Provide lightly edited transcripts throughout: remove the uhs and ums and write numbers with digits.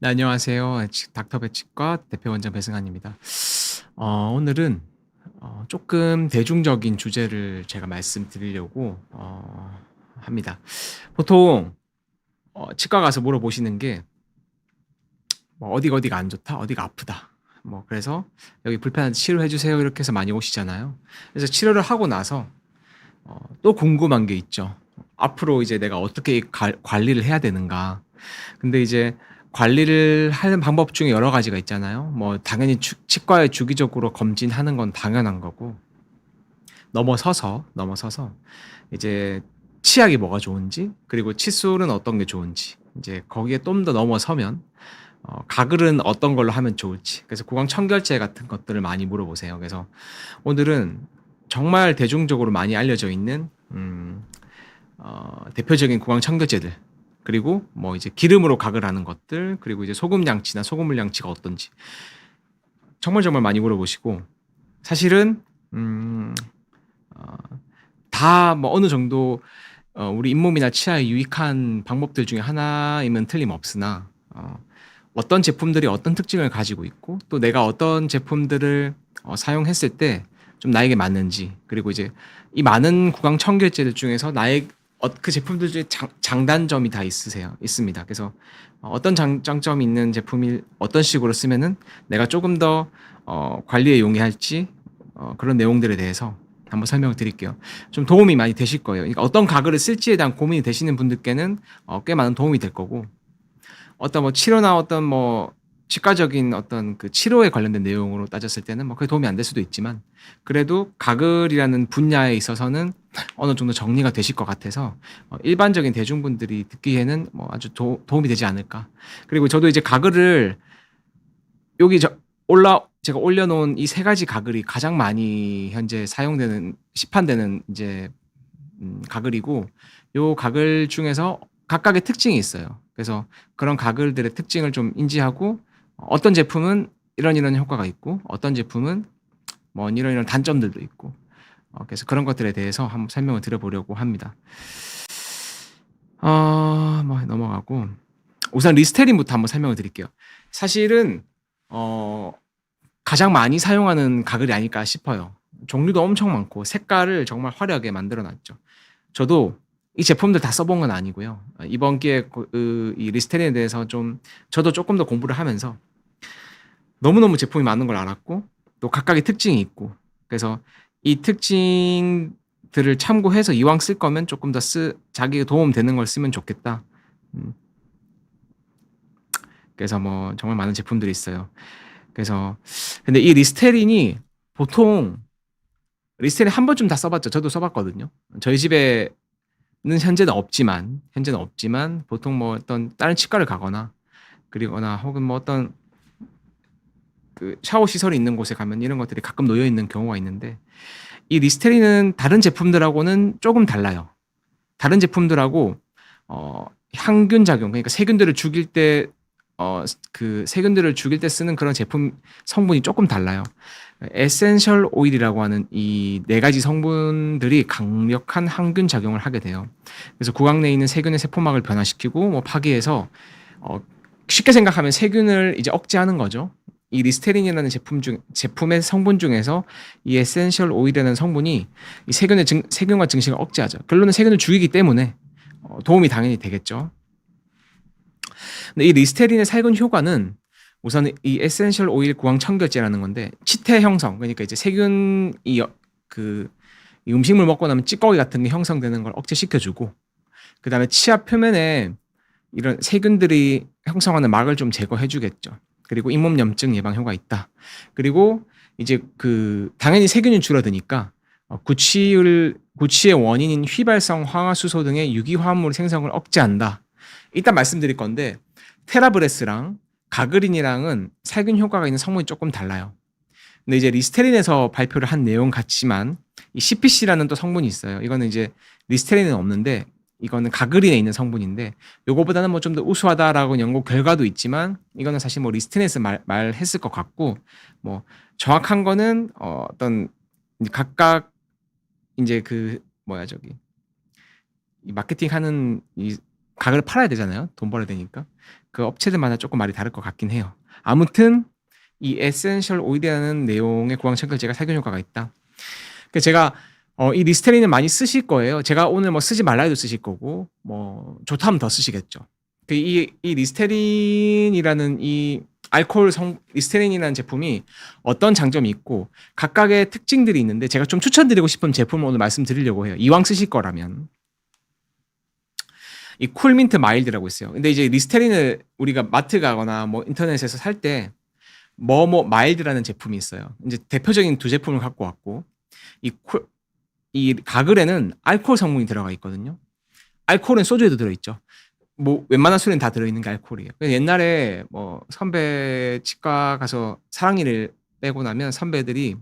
네, 안녕하세요. 닥터배 치과 대표 원장 배승환입니다. 오늘은 조금 대중적인 주제를 제가 말씀드리려고 합니다. 보통 치과 가서 물어보시는 게 뭐 "어디가 안 좋다. 어디가 아프다." 뭐 그래서 "여기 불편한데 치료해 주세요." 이렇게 해서 많이 오시잖아요. 그래서 치료를 하고 나서 또 궁금한 게 있죠. 앞으로 이제 '내가 어떻게 관리를 해야 되는가.' 근데 이제 관리를 하는 방법 중에 여러 가지가 있잖아요. 뭐 당연히 치과에 주기적으로 검진하는 건 당연한 거고, 넘어서서 이제 치약이 뭐가 좋은지, 그리고 칫솔은 어떤 게 좋은지, 이제 거기에 좀 더 넘어서면 가글은 어떤 걸로 하면 좋을지, 그래서 구강 청결제 같은 것들을 많이 물어보세요. 그래서 오늘은 정말 대중적으로 많이 알려져 있는 대표적인 구강 청결제들, 그리고 뭐 이제 기름으로 각을 하는 것들, 그리고 이제 소금 양치나 소금물 양치가 어떤지 정말 많이 물어보시고, 사실은 음 어 다 뭐 어느 정도 우리 잇몸이나 치아에 유익한 방법들 중에 하나임은 틀림없으나, 어떤 제품들이 어떤 특징을 가지고 있고, 또 내가 어떤 제품들을 사용했을 때 좀 나에게 맞는지, 그리고 이제 이 많은 구강 청결제들 중에서 나의 그 제품들 중에 장단점이 다 있습니다. 그래서 어떤 장점이 있는 제품이 어떤 식으로 쓰면은 내가 조금 더 관리에 용이할지, 그런 내용들에 대해서 한번 설명을 드릴게요. 좀 도움이 많이 되실 거예요. 그러니까 어떤 가글을 쓸지에 대한 고민이 되시는 분들께는 꽤 많은 도움이 될 거고, 어떤 뭐 치료나 어떤 뭐 치과적인 어떤 그 치료에 관련된 내용으로 따졌을 때는 뭐 그게 도움이 안 될 수도 있지만, 그래도 가글이라는 분야에 있어서는 어느 정도 정리가 되실 것 같아서 일반적인 대중분들이 듣기에는 뭐 아주 도움이 되지 않을까. 그리고 저도 이제 가글을 여기 제가 올려 놓은 이 세 가지 가글이 가장 많이 현재 사용되는, 시판되는 이제 가글이고, 요 가글 중에서 각각의 특징이 있어요. 그래서 그런 가글들의 특징을 좀 인지하고, 어떤 제품은 이런 효과가 있고, 어떤 제품은 뭐 이런 단점들도 있고, 그래서 그런 것들에 대해서 한번 설명을 드려 보려고 합니다. 뭐 넘어가고, 우선 리스테린부터 한번 설명을 드릴게요. 사실은 어 가장 많이 사용하는 가글이 아닐까 싶어요. 종류도 엄청 많고 색깔을 정말 화려하게 만들어 놨죠. 저도 이 제품들 다 써본 건 아니고요. 이번 기회에 이 리스테린에 대해서 좀 저도 쪼끔 더 공부를 하면서 너무너무 제품이 많은 걸 알았고, 또 각각의 특징이 있고, 그래서 이 특징들을 참고해서 이왕 쓸 거면 쪼끔 더 자기에 도움 되는 걸 쓰면 좋겠다. 음 그래서 뭐 정말 많은 제품들이 있어요. 그래서 근데 이 리스테린이 보통, 리스테린 한 번쯤 다 써 봤죠. 저도 써 봤거든요. 저희 집에는 현재는 없지만 보통 뭐 어떤 다른 치과를 가거나 그리거나 혹은 뭐 어떤 그 샤워 시설이 있는 곳에 가면 이런 것들이 가끔 놓여 있는 경우가 있는데, 이 리스테린은 다른 제품들하고는 쪼금 달라요. 다른 제품들하고 항균 작용, 그러니까 세균들을 죽일 때 그 세균들을 죽일 때 쓰는 그런 제품 성분이 쪼끔 달라요. 에센셜 오일이라고 하는 이 네 가지 성분들이 강력한 항균 작용을 하게 돼요. 그래서 구강 내에 있는 세균의 세포막을 변화시키고 뭐 파괴해서, 어 쉽게 생각하면 세균을 이제 억제하는 거죠. 이 리스테린이라는 제품의 성분 중에서 이 에센셜 오일이라는 성분이 이 세균과 증식을 억제하죠. 결론은 세균을 죽이기 때문에 도움이 당연히 되겠죠. 근데 이 리스테린의 살균 효과는, 우선 이 에센셜 오일 구강 청결제라는 건데, 치태 형성, 그러니까 이제 세균이 이 음식물 먹고 나면 찌꺼기 같은 게 형성되는 걸 억제시켜 주고, 그다음에 치아 표면에 이런 세균들이 형성하는 막을 좀 제거해 주겠죠. 그리고 잇몸 염증 예방 효과가 있다. 그리고 이제 당연히 세균이 줄어드니까 구취의 원인인 휘발성 황화수소 등의 유기화합물 생성을 억제한다. 이따 말씀드릴 건데, 테라브레스랑 가그린이랑은 살균 효과가 있는 성분이 조금 달라요. 근데 이제 리스테린에서 발표를 한 내용 같지만 이 CPC라는 또 성분이 있어요. 이거는 이제 리스테린은 없는데, 이거는 가그린에 있는 성분인데, 요거보다는 뭐 좀 더 우수하다라고 연구 결과도 있지만, 이거는 사실 뭐 리스테린에서 말했을 것 같고, 뭐 정확한 거는 어떤 각각 이제 이 마케팅하는 이 가글을 팔아야 되잖아요. 돈 벌어야 되니까. 그 업체들마다 조금 말이 다를 것 같긴 해요. 아무튼 이 에센셜 오일이라는 내용의 구강청결제가 살균 효과가 있다. 그 제가 이 리스테린은 많이 쓰실 거예요. 제가 오늘 뭐 쓰지 말라 해도 쓰실 거고 뭐 좋다 하면 더 쓰시겠죠. 이 리스테린이라는 이 리스테린이라는 제품이 어떤 장점이 있고 각각의 특징들이 있는데 제가 좀 추천드리고 싶은 제품을 오늘 말씀드리려고 해요. 이왕 쓰실 거라면. 이 쿨민트 마일드라고 있어요. 근데 이제 리스테린을 우리가 마트 가거나 뭐 인터넷에서 살 때 마일드라는 제품이 있어요. 이제 대표적인 두 제품을 갖고 왔고 이 가글에는 알코올 성분이 들어가 있거든요. 알코올은 소주에도 들어있죠. 뭐 웬만한 술엔 다 들어있는 게 알코올이에요. 옛날에 뭐 선배 치과 가서 사랑니를 빼고 나면 선배들이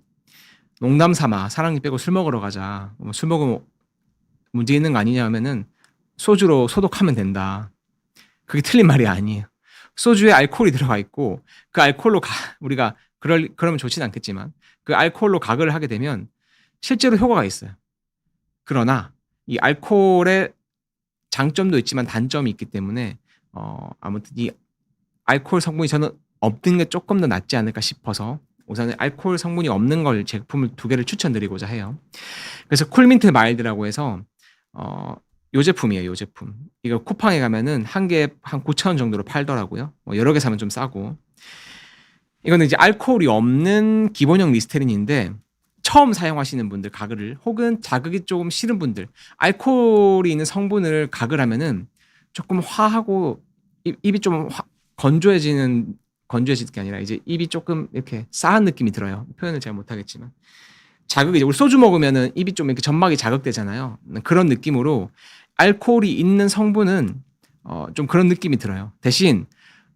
농담 삼아 사랑니 빼고 술 먹으러 가자. 뭐 술 먹으면 문제 있는 거 아니냐 하면은 소주로 소독하면 된다. 그게 틀린 말이 아니에요. 소주에 알코올이 들어가 있고 그 알코올로 우리가 그러면 좋진 않겠지만 그 알코올로 가글을 하게 되면 실제로 효과가 있어요. 그러나 이 알코올의 장점도 있지만 단점이 있기 때문에 아무튼 이 알코올 성분이 저는 없는 게 조금 더 낫지 않을까 싶어서 우선은 알코올 성분이 없는 걸 제품을 두 개를 추천드리고자 해요. 그래서 쿨민트 마일드라고 해서 요 제품이에요. 요 제품. 이거 쿠팡에 가면은 한 개에 한 9,000원 정도로 팔더라고요. 뭐 여러 개 사면 좀 싸고. 이거는 이제 알코올이 없는 기본형 리스테린인데 처음 사용하시는 분들 가글을 혹은 자극이 조금 싫은 분들 알코올이 있는 성분을 가글하면은 조금 화하고 입이 좀 건조해지는 게 아니라 이제 입이 조금 이렇게 싸한 느낌이 들어요. 표현을 잘 못하겠지만 자극이 이제 우리 소주 먹으면은 입이 좀 이렇게 점막이 자극되잖아요. 그런 느낌으로 알코올이 있는 성분은 좀 그런 느낌이 들어요. 대신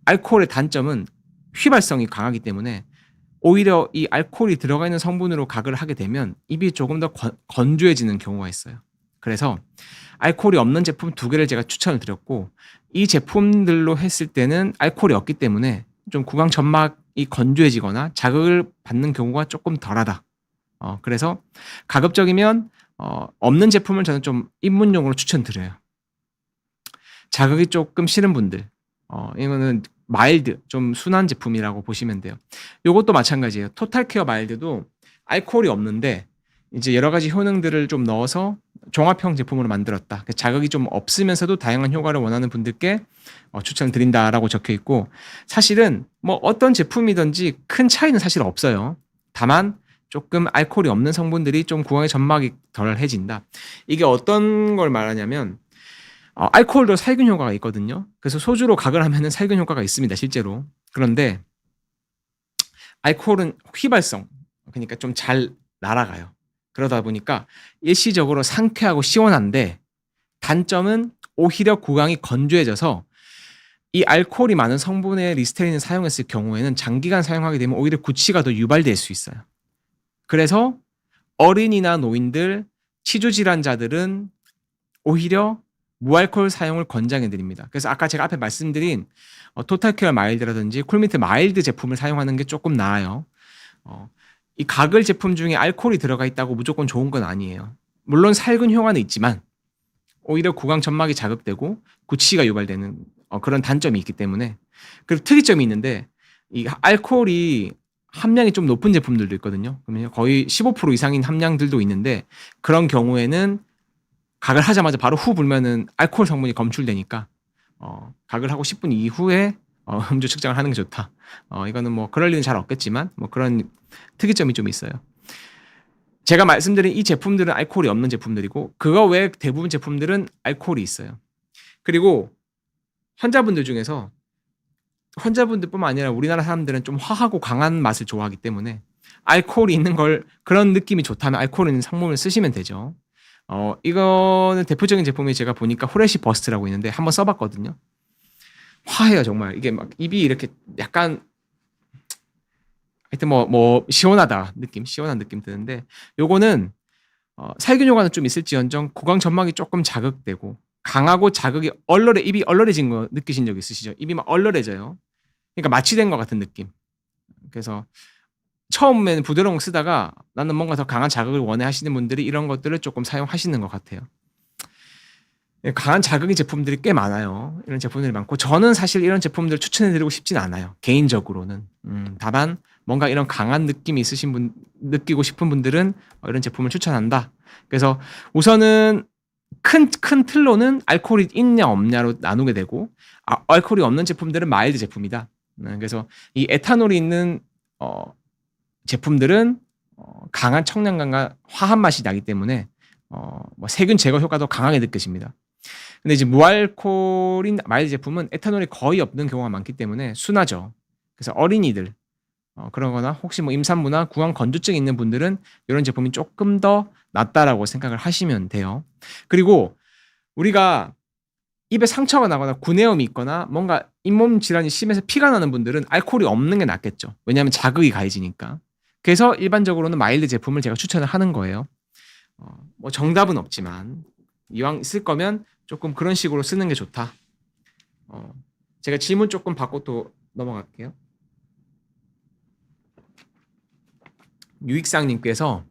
알코올의 단점은 휘발성이 강하기 때문에 오히려 이 알코올이 들어가 있는 성분으로 가글을 하게 되면 입이 조금 더 건조해지는 경우가 있어요. 그래서 알코올이 없는 제품 두 개를 제가 추천을 드렸고 이 제품들로 했을 때는 알코올이 없기 때문에 좀 구강 점막이 건조해지거나 자극을 받는 경우가 조금 덜하다. 그래서 가급적이면 없는 제품을 저는 좀 입문용으로 추천드려요. 자극이 조금 싫은 분들 이거는 마일드 좀 순한 제품이라고 보시면 돼요. 요것도 마찬가지예요. 토탈케어 마일드도 알코올이 없는데 이제 여러 가지 효능들을 좀 넣어서 종합형 제품으로 만들었다. 자극이 좀 없으면서도 다양한 효과를 원하는 분들께 추천드린다라고 적혀 있고 사실은 뭐 어떤 제품이든지 큰 차이는 사실 없어요. 다만 조금 알코올이 없는 성분들이 좀 구강의 점막이 덜해진다. 이게 어떤 걸 말하냐면 알코올도 살균 효과가 있거든요. 그래서 소주로 가글 하면은 살균 효과가 있습니다, 실제로. 그런데 알코올은 휘발성, 그러니까 좀 잘 날아가요. 그러다 보니까 일시적으로 상쾌하고 시원한데 단점은 오히려 구강이 건조해져서 이 알코올이 많은 성분의 리스테린을 사용했을 경우에는 장기간 사용하게 되면 오히려 구취가 더 유발될 수 있어요. 그래서 어린이나 노인들, 치주 질환자들은 오히려 무알코올 사용을 권장해 드립니다. 그래서 아까 제가 앞에 말씀드린 토탈케어 마일드라든지 쿨민트 마일드 제품을 사용하는 게 조금 나아요. 이 가글 제품 중에 알코올이 들어가 있다고 무조건 좋은 건 아니에요. 물론 살균 효과는 있지만 오히려 구강 점막이 자극되고 구취가 유발되는 그런 단점이 있기 때문에 그리고 특이점이 있는데 이 알코올이 함량이 좀 높은 제품들도 있거든요. 그러면 거의 15% 이상인 함량들도 있는데 그런 경우에는 가글 하자마자 바로 후 불면은 알코올 성분이 검출되니까 가글 하고 10분 이후에 음주 측정을 하는 게 좋다. 이거는 뭐 그럴 리는 잘 없겠지만 뭐 그런 특이점이 좀 있어요. 제가 말씀드린 이 제품들은 알코올이 없는 제품들이고 그거 외에 대부분 제품들은 알코올이 있어요. 그리고 환자분들 중에서 환자분들뿐만 아니라 우리나라 사람들은 좀 화하고 강한 맛을 좋아하기 때문에 알코올이 있는 걸 그런 느낌이 좋다면 알코올 있는 성분을 쓰시면 되죠. 이거는 대표적인 제품이 제가 보니까 호레시 버스트라고 있는데 한번 써봤거든요. 화해요 정말. 이게 막 입이 이렇게 약간 하여튼 시원한 느낌 드는데 요거는 살균 효과는 좀 있을지언정 구강 점막이 조금 자극되고 강하고 자극이 입이 얼얼해진 거 느끼신 적 있으시죠? 입이 막 얼얼해져요. 그러니까 마취된 것 같은 느낌. 그래서 처음에는 부드러운 거 쓰다가 나는 뭔가 더 강한 자극을 원해 하시는 분들이 이런 것들을 조금 사용하시는 것 같아요. 강한 자극의 제품들이 꽤 많아요. 이런 제품들이 많고 저는 사실 이런 제품들을 추천해 드리고 싶진 않아요, 개인적으로는. 다만 뭔가 이런 강한 느낌이 있으신 분 느끼고 싶은 분들은 이런 제품을 추천한다. 그래서 우선은 큰 틀로는 알코올이 있냐 없냐로 나누게 되고 알코올이 없는 제품들은 마일드 제품이다. 그래서 이 에탄올이 있는 제품들은 강한 청량감과 화한 맛이 나기 때문에 뭐 세균 제거 효과도 강하게 느껴집니다. 근데 이제 무알코올인 마일드 제품은 에탄올이 거의 없는 경우가 많기 때문에 순하죠. 그래서 어린이들 그러거나 혹시 뭐 임산부나 구강 건조증이 있는 분들은 이런 제품이 조금 더 낫다라고 생각을 하시면 돼요. 그리고 우리가 입에 상처가 나거나 구내염이 있거나 뭔가 잇몸 질환이 심해서 피가 나는 분들은 알코올이 없는 게 낫겠죠. 왜냐하면 자극이 가해지니까. 그래서 일반적으로는 마일드 제품을 제가 추천을 하는 거예요. 뭐 정답은 없지만 이왕 쓸 거면 조금 그런 식으로 쓰는 게 좋다. 제가 질문 조금 받고 또 넘어갈게요. 유익상님께서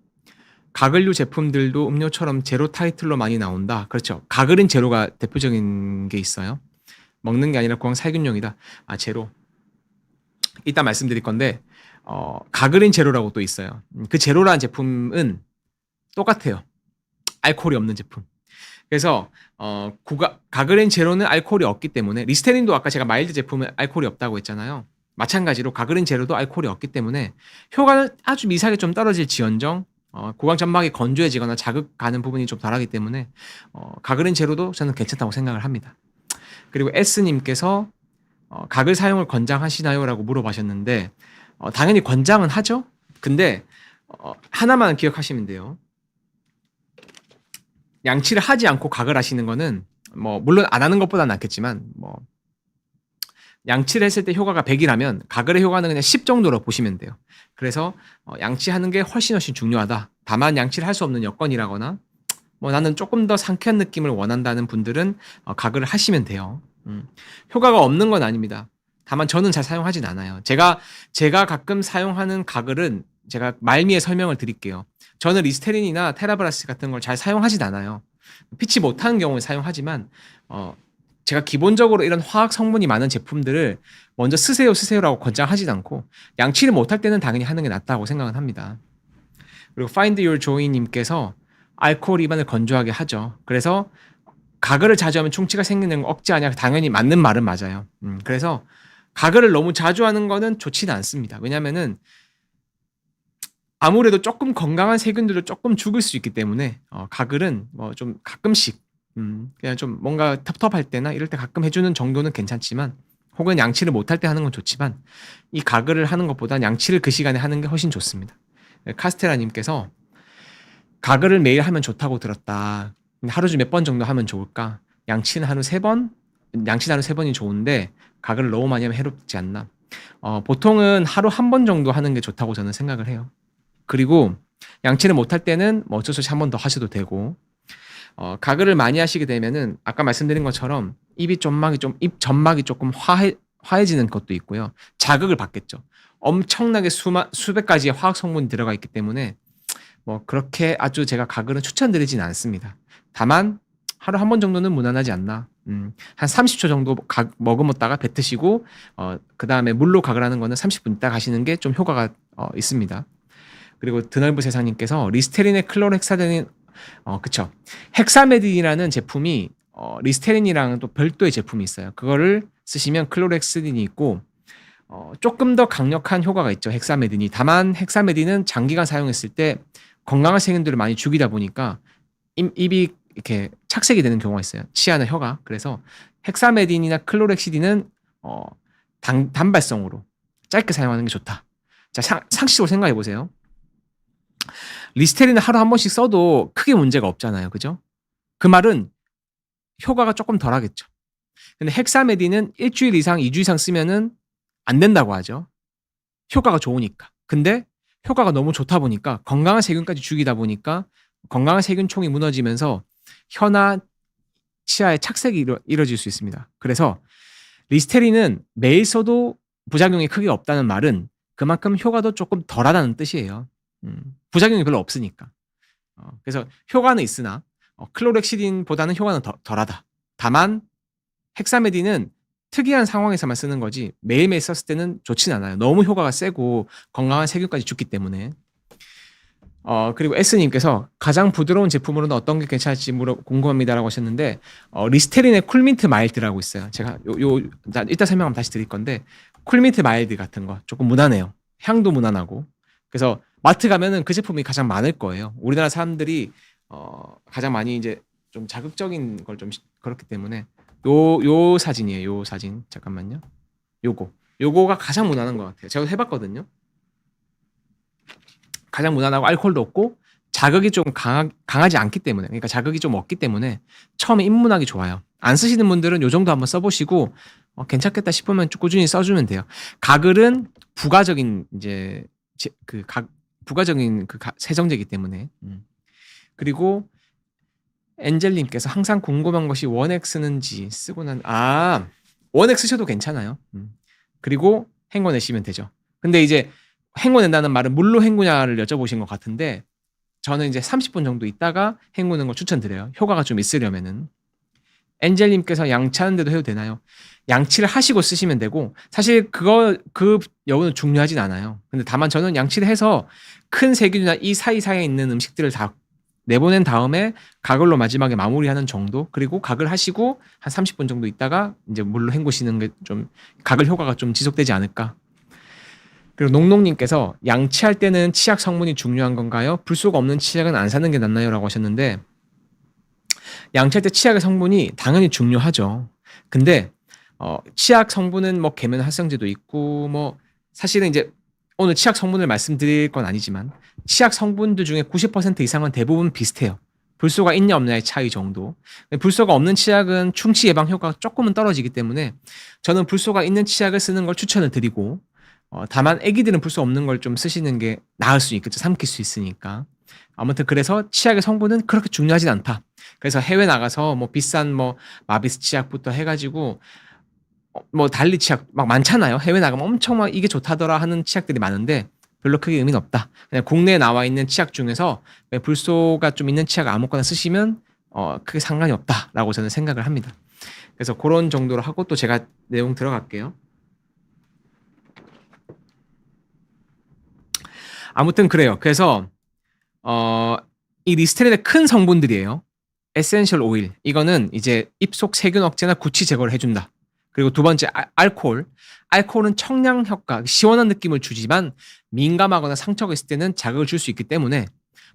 가글류 제품들도 음료처럼 제로 타이틀로 많이 나온다. 그렇죠. 가글은 제로가 대표적인 게 있어요. 먹는 게 아니라 구강 살균용이다. 제로. 이따 말씀드릴 건데 가글인 제로라고 또 있어요. 그 제로라는 제품은 똑같아요. 알코올이 없는 제품. 그래서 가글인 제로는 알코올이 없기 때문에 리스테린도 아까 제가 마일드 제품은 알코올이 없다고 했잖아요. 마찬가지로 가글인 제로도 알코올이 없기 때문에 효과는 아주 미세하게 좀 떨어질지언정 구강 점막이 건조해지거나 자극 가는 부분이 좀 덜하기 때문에 가글인 제로도 저는 괜찮다고 생각을 합니다. 그리고 S님께서 가글 사용을 권장하시나요? 라고 물어보셨는데 당연히 권장은 하죠. 근데 하나만 기억하시면 돼요. 양치를 하지 않고 가글 하시는 거는 뭐 물론 안 하는 것보다는 낫겠지만 뭐 양치를 했을 때 효과가 100이라면 가글의 효과는 그냥 10 정도로 보시면 돼요. 그래서 양치하는 게 훨씬 중요하다. 다만 양치를 할 수 없는 여건이라거나 뭐 나는 조금 더 상쾌한 느낌을 원한다는 분들은 가글을 하시면 돼요. 효과가 없는 건 아닙니다. 다만 저는 잘 사용하진 않아요. 제가 가끔 사용하는 가글은 제가 말미에 설명을 드릴게요. 저는 리스테린이나 테라브라스 같은 걸 잘 사용하진 않아요. 피치 못하는 경우에 사용하지만 제가 기본적으로 이런 화학 성분이 많은 제품들을 먼저 쓰세요라고 권장하진 않고 양치를 못할 때는 당연히 하는 게 낫다고 생각은 합니다. 그리고 Find Your Joy님께서 알코올 입안을 건조하게 하죠. 그래서 가글을 자주 하면 충치가 생기는 거 억지 아니야. 당연히 맞는 말은 맞아요. 그래서 가글을 너무 자주 하는 거는 좋지는 않습니다. 왜냐면은 아무래도 조금 건강한 세균들도 조금 죽을 수 있기 때문에 가글은 뭐 좀 가끔씩 그냥 좀 뭔가 텁텁할 때나 이럴 때 가끔 해주는 정도는 괜찮지만 혹은 양치를 못할 때 하는 건 좋지만 이 가글을 하는 것보다 양치를 그 시간에 하는 게 훨씬 좋습니다. 카스테라님께서 가글을 매일 하면 좋다고 들었다. 하루 중에 몇 번 정도 하면 좋을까? 양치는 하루 3번? 양치는 하루 3번이 좋은데 가글을 너무 많이 하면 해롭지 않나? 보통은 하루 1번 정도 하는 게 좋다고 저는 생각을 해요. 그리고 양치를 못할 때는 뭐 어쩔 수 없이 1번 더 하셔도 되고 가글을 많이 하시게 되면은 아까 말씀드린 것처럼 입 점막이 조금 화해지는 것도 있고요. 자극을 받겠죠. 엄청나게 수백 가지의 화학 성분이 들어가 있기 때문에 뭐 그렇게 아주 제가 가글은 추천드리진 않습니다. 다만 하루 1번 정도는 무난하지 않나. 한 30초 정도 머금었다가 뱉으시고 그 다음에 물로 가글하는 거는 30분 있다 가시는 게 좀 효과가 있습니다. 그리고 드넓은 세상님께서 리스테린의 클로렉사딘 그쵸. 헥사메딘이라는 제품이 리스테린이랑 또 별도의 제품이 있어요. 그거를 쓰시면 클로렉스딘이 있고 조금 더 강력한 효과가 있죠. 헥사메딘이. 다만 헥사메딘은 장기간 사용했을 때 건강한 세균들을 많이 죽이다 보니까 입이 이렇게 착색이 되는 경우가 있어요. 치아나 혀가. 그래서 헥사메딘이나 클로렉시딘은 단발성으로 짧게 사용하는 게 좋다. 자, 상식적으로 생각해 보세요. 리스테린을 하루 1번씩 써도 크게 문제가 없잖아요. 그죠? 그 말은 효과가 조금 덜 하겠죠. 근데 헥사메딘은 일주일 이상, 2주 이상 쓰면은 안 된다고 하죠. 효과가 좋으니까. 근데 효과가 너무 좋다 보니까 건강한 세균까지 죽이다 보니까 건강한 세균총이 무너지면서 혀나 치아에 착색이 이루어질 수 있습니다. 그래서 리스테린은 매일 써도 부작용이 크게 없다는 말은 그만큼 효과도 조금 덜하다는 뜻이에요. 부작용이 별로 없으니까. 그래서 효과는 있으나 클로렉시딘보다는 효과는 덜하다. 다만 헥사메딘은 특이한 상황에서만 쓰는 거지 매일매일 썼을 때는 좋진 않아요. 너무 효과가 세고 건강한 세균까지 죽기 때문에. 그리고 S님께서 가장 부드러운 제품으로는 어떤 게 괜찮을지 궁금합니다라고 하셨는데, 리스테린의 쿨민트 마일드라고 있어요. 제가 이따 설명하면 다시 드릴 건데, 쿨민트 마일드 같은 거 조금 무난해요. 향도 무난하고. 그래서 마트 가면은 그 제품이 가장 많을 거예요. 우리나라 사람들이 가장 많이 이제 좀 자극적인 걸 좀 그렇기 때문에 요 사진이에요. 요 사진 잠깐만요. 요거가 가장 무난한 것 같아요. 제가 해봤거든요. 가장 무난하고 알코올도 없고 자극이 좀 강하지 않기 때문에, 그러니까 자극이 좀 없기 때문에 처음에 입문하기 좋아요. 안 쓰시는 분들은 요 정도 한번 써보시고 괜찮겠다 싶으면 꾸준히 써주면 돼요. 가글은 부가적인 이제 부가적인 세정제이기 때문에. 그리고 엔젤님께서 항상 궁금한 것이 원액 쓰는지 쓰고 원액 쓰셔도 괜찮아요. 그리고 헹궈내시면 되죠. 근데 이제 헹궈낸다는 말은 물로 헹구냐를 여쭤보신 것 같은데, 저는 이제 30분 정도 있다가 헹구는 걸 추천드려요. 효과가 좀 있으려면은. 엔젤님께서 양치하는데도 해도 되나요? 양치를 하시고 쓰시면 되고, 사실 그 여부는 중요하진 않아요. 근데 다만 저는 양치를 해서 큰 세균이나 이 사이사이에 있는 음식들을 다 내보낸 다음에 가글로 마지막에 마무리하는 정도. 그리고 가글 하시고 한 30분 정도 있다가 이제 물로 헹구시는 게 좀 가글 효과가 좀 지속되지 않을까. 그리고 농농님께서 양치할 때는 치약 성분이 중요한 건가요? 불소가 없는 치약은 안 사는 게 낫나요? 라고 하셨는데, 양치할 때 치약의 성분이 당연히 중요하죠. 근데 치약 성분은 뭐 계면 활성제도 있고, 뭐 사실은 이제 오늘 치약 성분을 말씀드릴 건 아니지만 치약 성분들 중에 90% 이상은 대부분 비슷해요. 불소가 있냐 없냐의 차이 정도. 불소가 없는 치약은 충치 예방 효과가 조금은 떨어지기 때문에 저는 불소가 있는 치약을 쓰는 걸 추천을 드리고, 다만 애기들은 불소 없는 걸 좀 쓰시는 게 나을 수 있겠죠. 삼킬 수 있으니까. 아무튼 그래서 치약의 성분은 그렇게 중요하진 않다. 그래서 해외 나가서 뭐 비싼 뭐 마비스 치약부터 해가지고 뭐 달리 치약 막 많잖아요. 해외 나가면 엄청 막 이게 좋다더라 하는 치약들이 많은데 별로 크게 의미는 없다. 그냥 국내에 나와 있는 치약 중에서 불소가 좀 있는 치약 아무거나 쓰시면 크게 상관이 없다라고 저는 생각을 합니다. 그래서 그런 정도로 하고 또 제가 내용 들어갈게요. 아무튼 그래요. 그래서 이 리스테린의 큰 성분들이에요. 에센셜 오일, 이거는 이제 입속 세균 억제나 구취 제거를 해준다. 그리고 두 번째 알코올은 청량 효과, 시원한 느낌을 주지만 민감하거나 상처가 있을 때는 자극을 줄 수 있기 때문에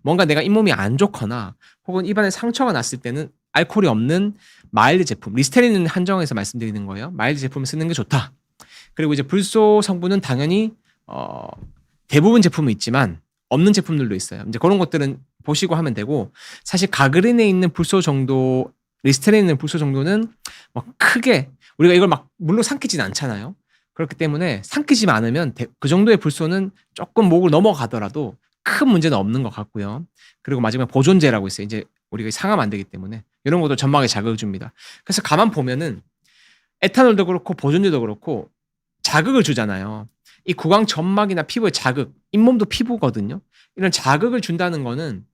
뭔가 내가 잇몸이 안 좋거나 혹은 입안에 상처가 났을 때는 알코올이 없는 마일드 제품, 리스테린은 한정해서 말씀드리는 거예요. 마일드 제품을 쓰는 게 좋다. 그리고 이제 불소 성분은 당연히 대부분 제품은 있지만 없는 제품들도 있어요. 이제 그런 것들은 보시고 하면 되고, 사실 가그린에 있는 불소 정도, 리스테린에 있는 불소 정도는 뭐 크게 우리가 이걸 막 물로 삼키진 않잖아요. 그렇기 때문에 삼키지 않으면 그 정도의 불소는 조금 목을 넘어가더라도 큰 문제는 없는 것 같고요. 그리고 마지막에 보존제라고 있어요. 이제 우리가 상하면 안 되기 때문에 이런 것도 점막에 자극을 줍니다. 그래서 가만 보면은 에탄올도 그렇고 보존제도 그렇고 자극을 주잖아요. 이 구강 점막이나 피부의 자극, 잇몸도 피부거든요. 이런 자극을 준다는 거는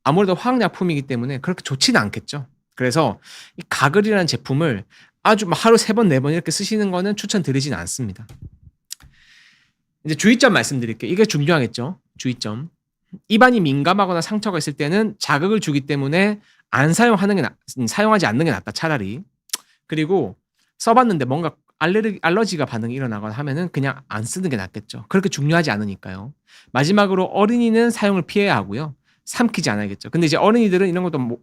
아무래도 화학약품이기 때문에 그렇게 좋지는 않겠죠. 그래서 이 가글이라는 제품을 아주 하루 3번, 4번 이렇게 쓰시는 거는 추천드리진 않습니다. 이제 주의점 말씀드릴게요. 이게 중요하겠죠. 주의점. 입안이 민감하거나 상처가 있을 때는 자극을 주기 때문에 안 사용하지 않는 게 낫다, 차라리. 그리고 써봤는데 뭔가 알러지가 반응이 일어나거나 하면은 그냥 안 쓰는 게 낫겠죠. 그렇게 중요하지 않으니까요. 마지막으로 어린이는 사용을 피해야 하고요. 삼키지 않아야겠죠. 근데 이제 어린이들은 이런 것도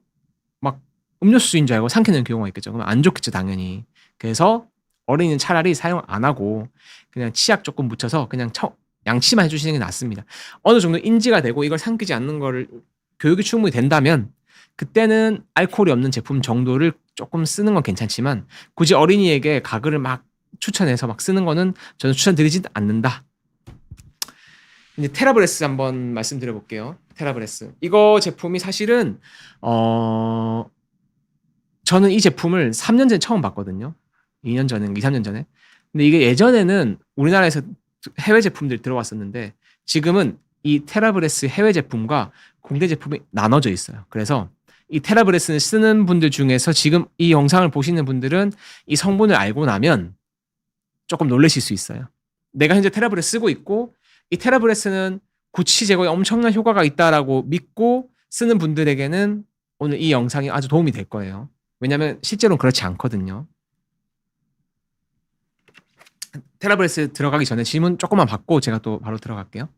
막 음료수인 줄 알고 삼키는 경우가 있겠죠. 그럼 안 좋겠죠, 당연히. 그래서 어린이는 차라리 사용 안 하고 그냥 치약 조금 묻혀서 그냥 양치만 해주시는 게 낫습니다. 어느 정도 인지가 되고 이걸 삼키지 않는 거를 교육이 충분히 된다면 그때는 알코올이 없는 제품 정도를 조금 쓰는 건 괜찮지만 굳이 어린이에게 가글을 막 추천해서 막 쓰는 거는 저는 추천드리진 않는다. 이제 테라브레스 한번 말씀드려 볼게요. 테라브레스. 이거 제품이 사실은 저는 이 제품을 3년 전에 처음 봤거든요. 2년 전에, 2, 3년 전에. 근데 이게 예전에는 우리나라에서 해외 제품들이 들어왔었는데 지금은 이 테라브레스 해외 제품과 국내 제품이 나눠져 있어요. 그래서 이 테라브레스를 쓰는 분들 중에서 지금 이 영상을 보시는 분들은 이 성분을 알고 나면 조금 놀라실 수 있어요. 내가 현재 테라브레스 쓰고 있고 이 테라브레스는 구취 제거에 엄청난 효과가 있다라고 믿고 쓰는 분들에게는 오늘 이 영상이 아주 도움이 될 거예요. 왜냐하면 실제로는 그렇지 않거든요. 테라브레스 들어가기 전에 질문 조금만 받고 제가 또 바로 들어갈게요.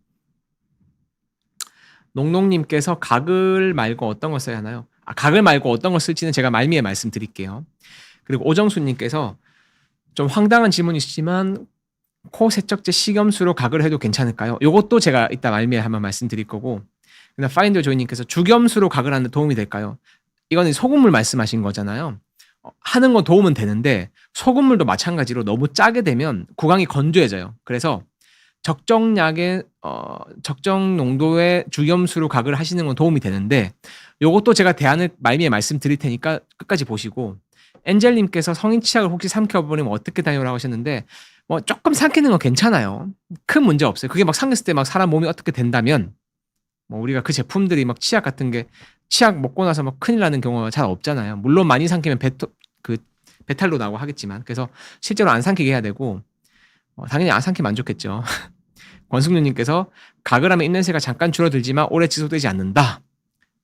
농농님께서 가글 말고 어떤 걸 써야 하나요? 가글 말고 어떤 걸 쓸지는 제가 말미에 말씀드릴게요. 그리고 오정수님께서 좀 황당한 질문이시지만 코 세척제 식염수로 가글을 해도 괜찮을까요? 이것도 제가 이따 말미에 한번 말씀드릴 거고, 그다음 파인더 조이님께서 죽염수로 가글하는 데 도움이 될까요? 이거는 소금물 말씀하신 거잖아요. 하는 건 도움은 되는데 소금물도 마찬가지로 너무 짜게 되면 구강이 건조해져요. 그래서 적정량의 적정 농도의 죽염수로 가글을 하시는 건 도움이 되는데 요것도 제가 대안을 말미에 말씀드릴 테니까 끝까지 보시고, 엔젤님께서 성인 치약을 혹시 삼켜버리면 어떻게 다녀오라고 하셨는데 뭐 조금 삼키는 건 괜찮아요. 큰 문제 없어요. 그게 막 삼켰을 때 막 사람 몸이 어떻게 된다면 뭐 우리가 그 제품들이 막 치약 같은 게 치약 먹고 나서 막 큰일 나는 경우가 잘 없잖아요. 물론 많이 삼키면 배탈도 나고 하겠지만, 그래서 실제로 안 삼키게 해야 되고 당연히 안 삼키면 안 좋겠죠. 권숙윤님께서 가글하면 입냄새가 잠깐 줄어들지만 오래 지속되지 않는다.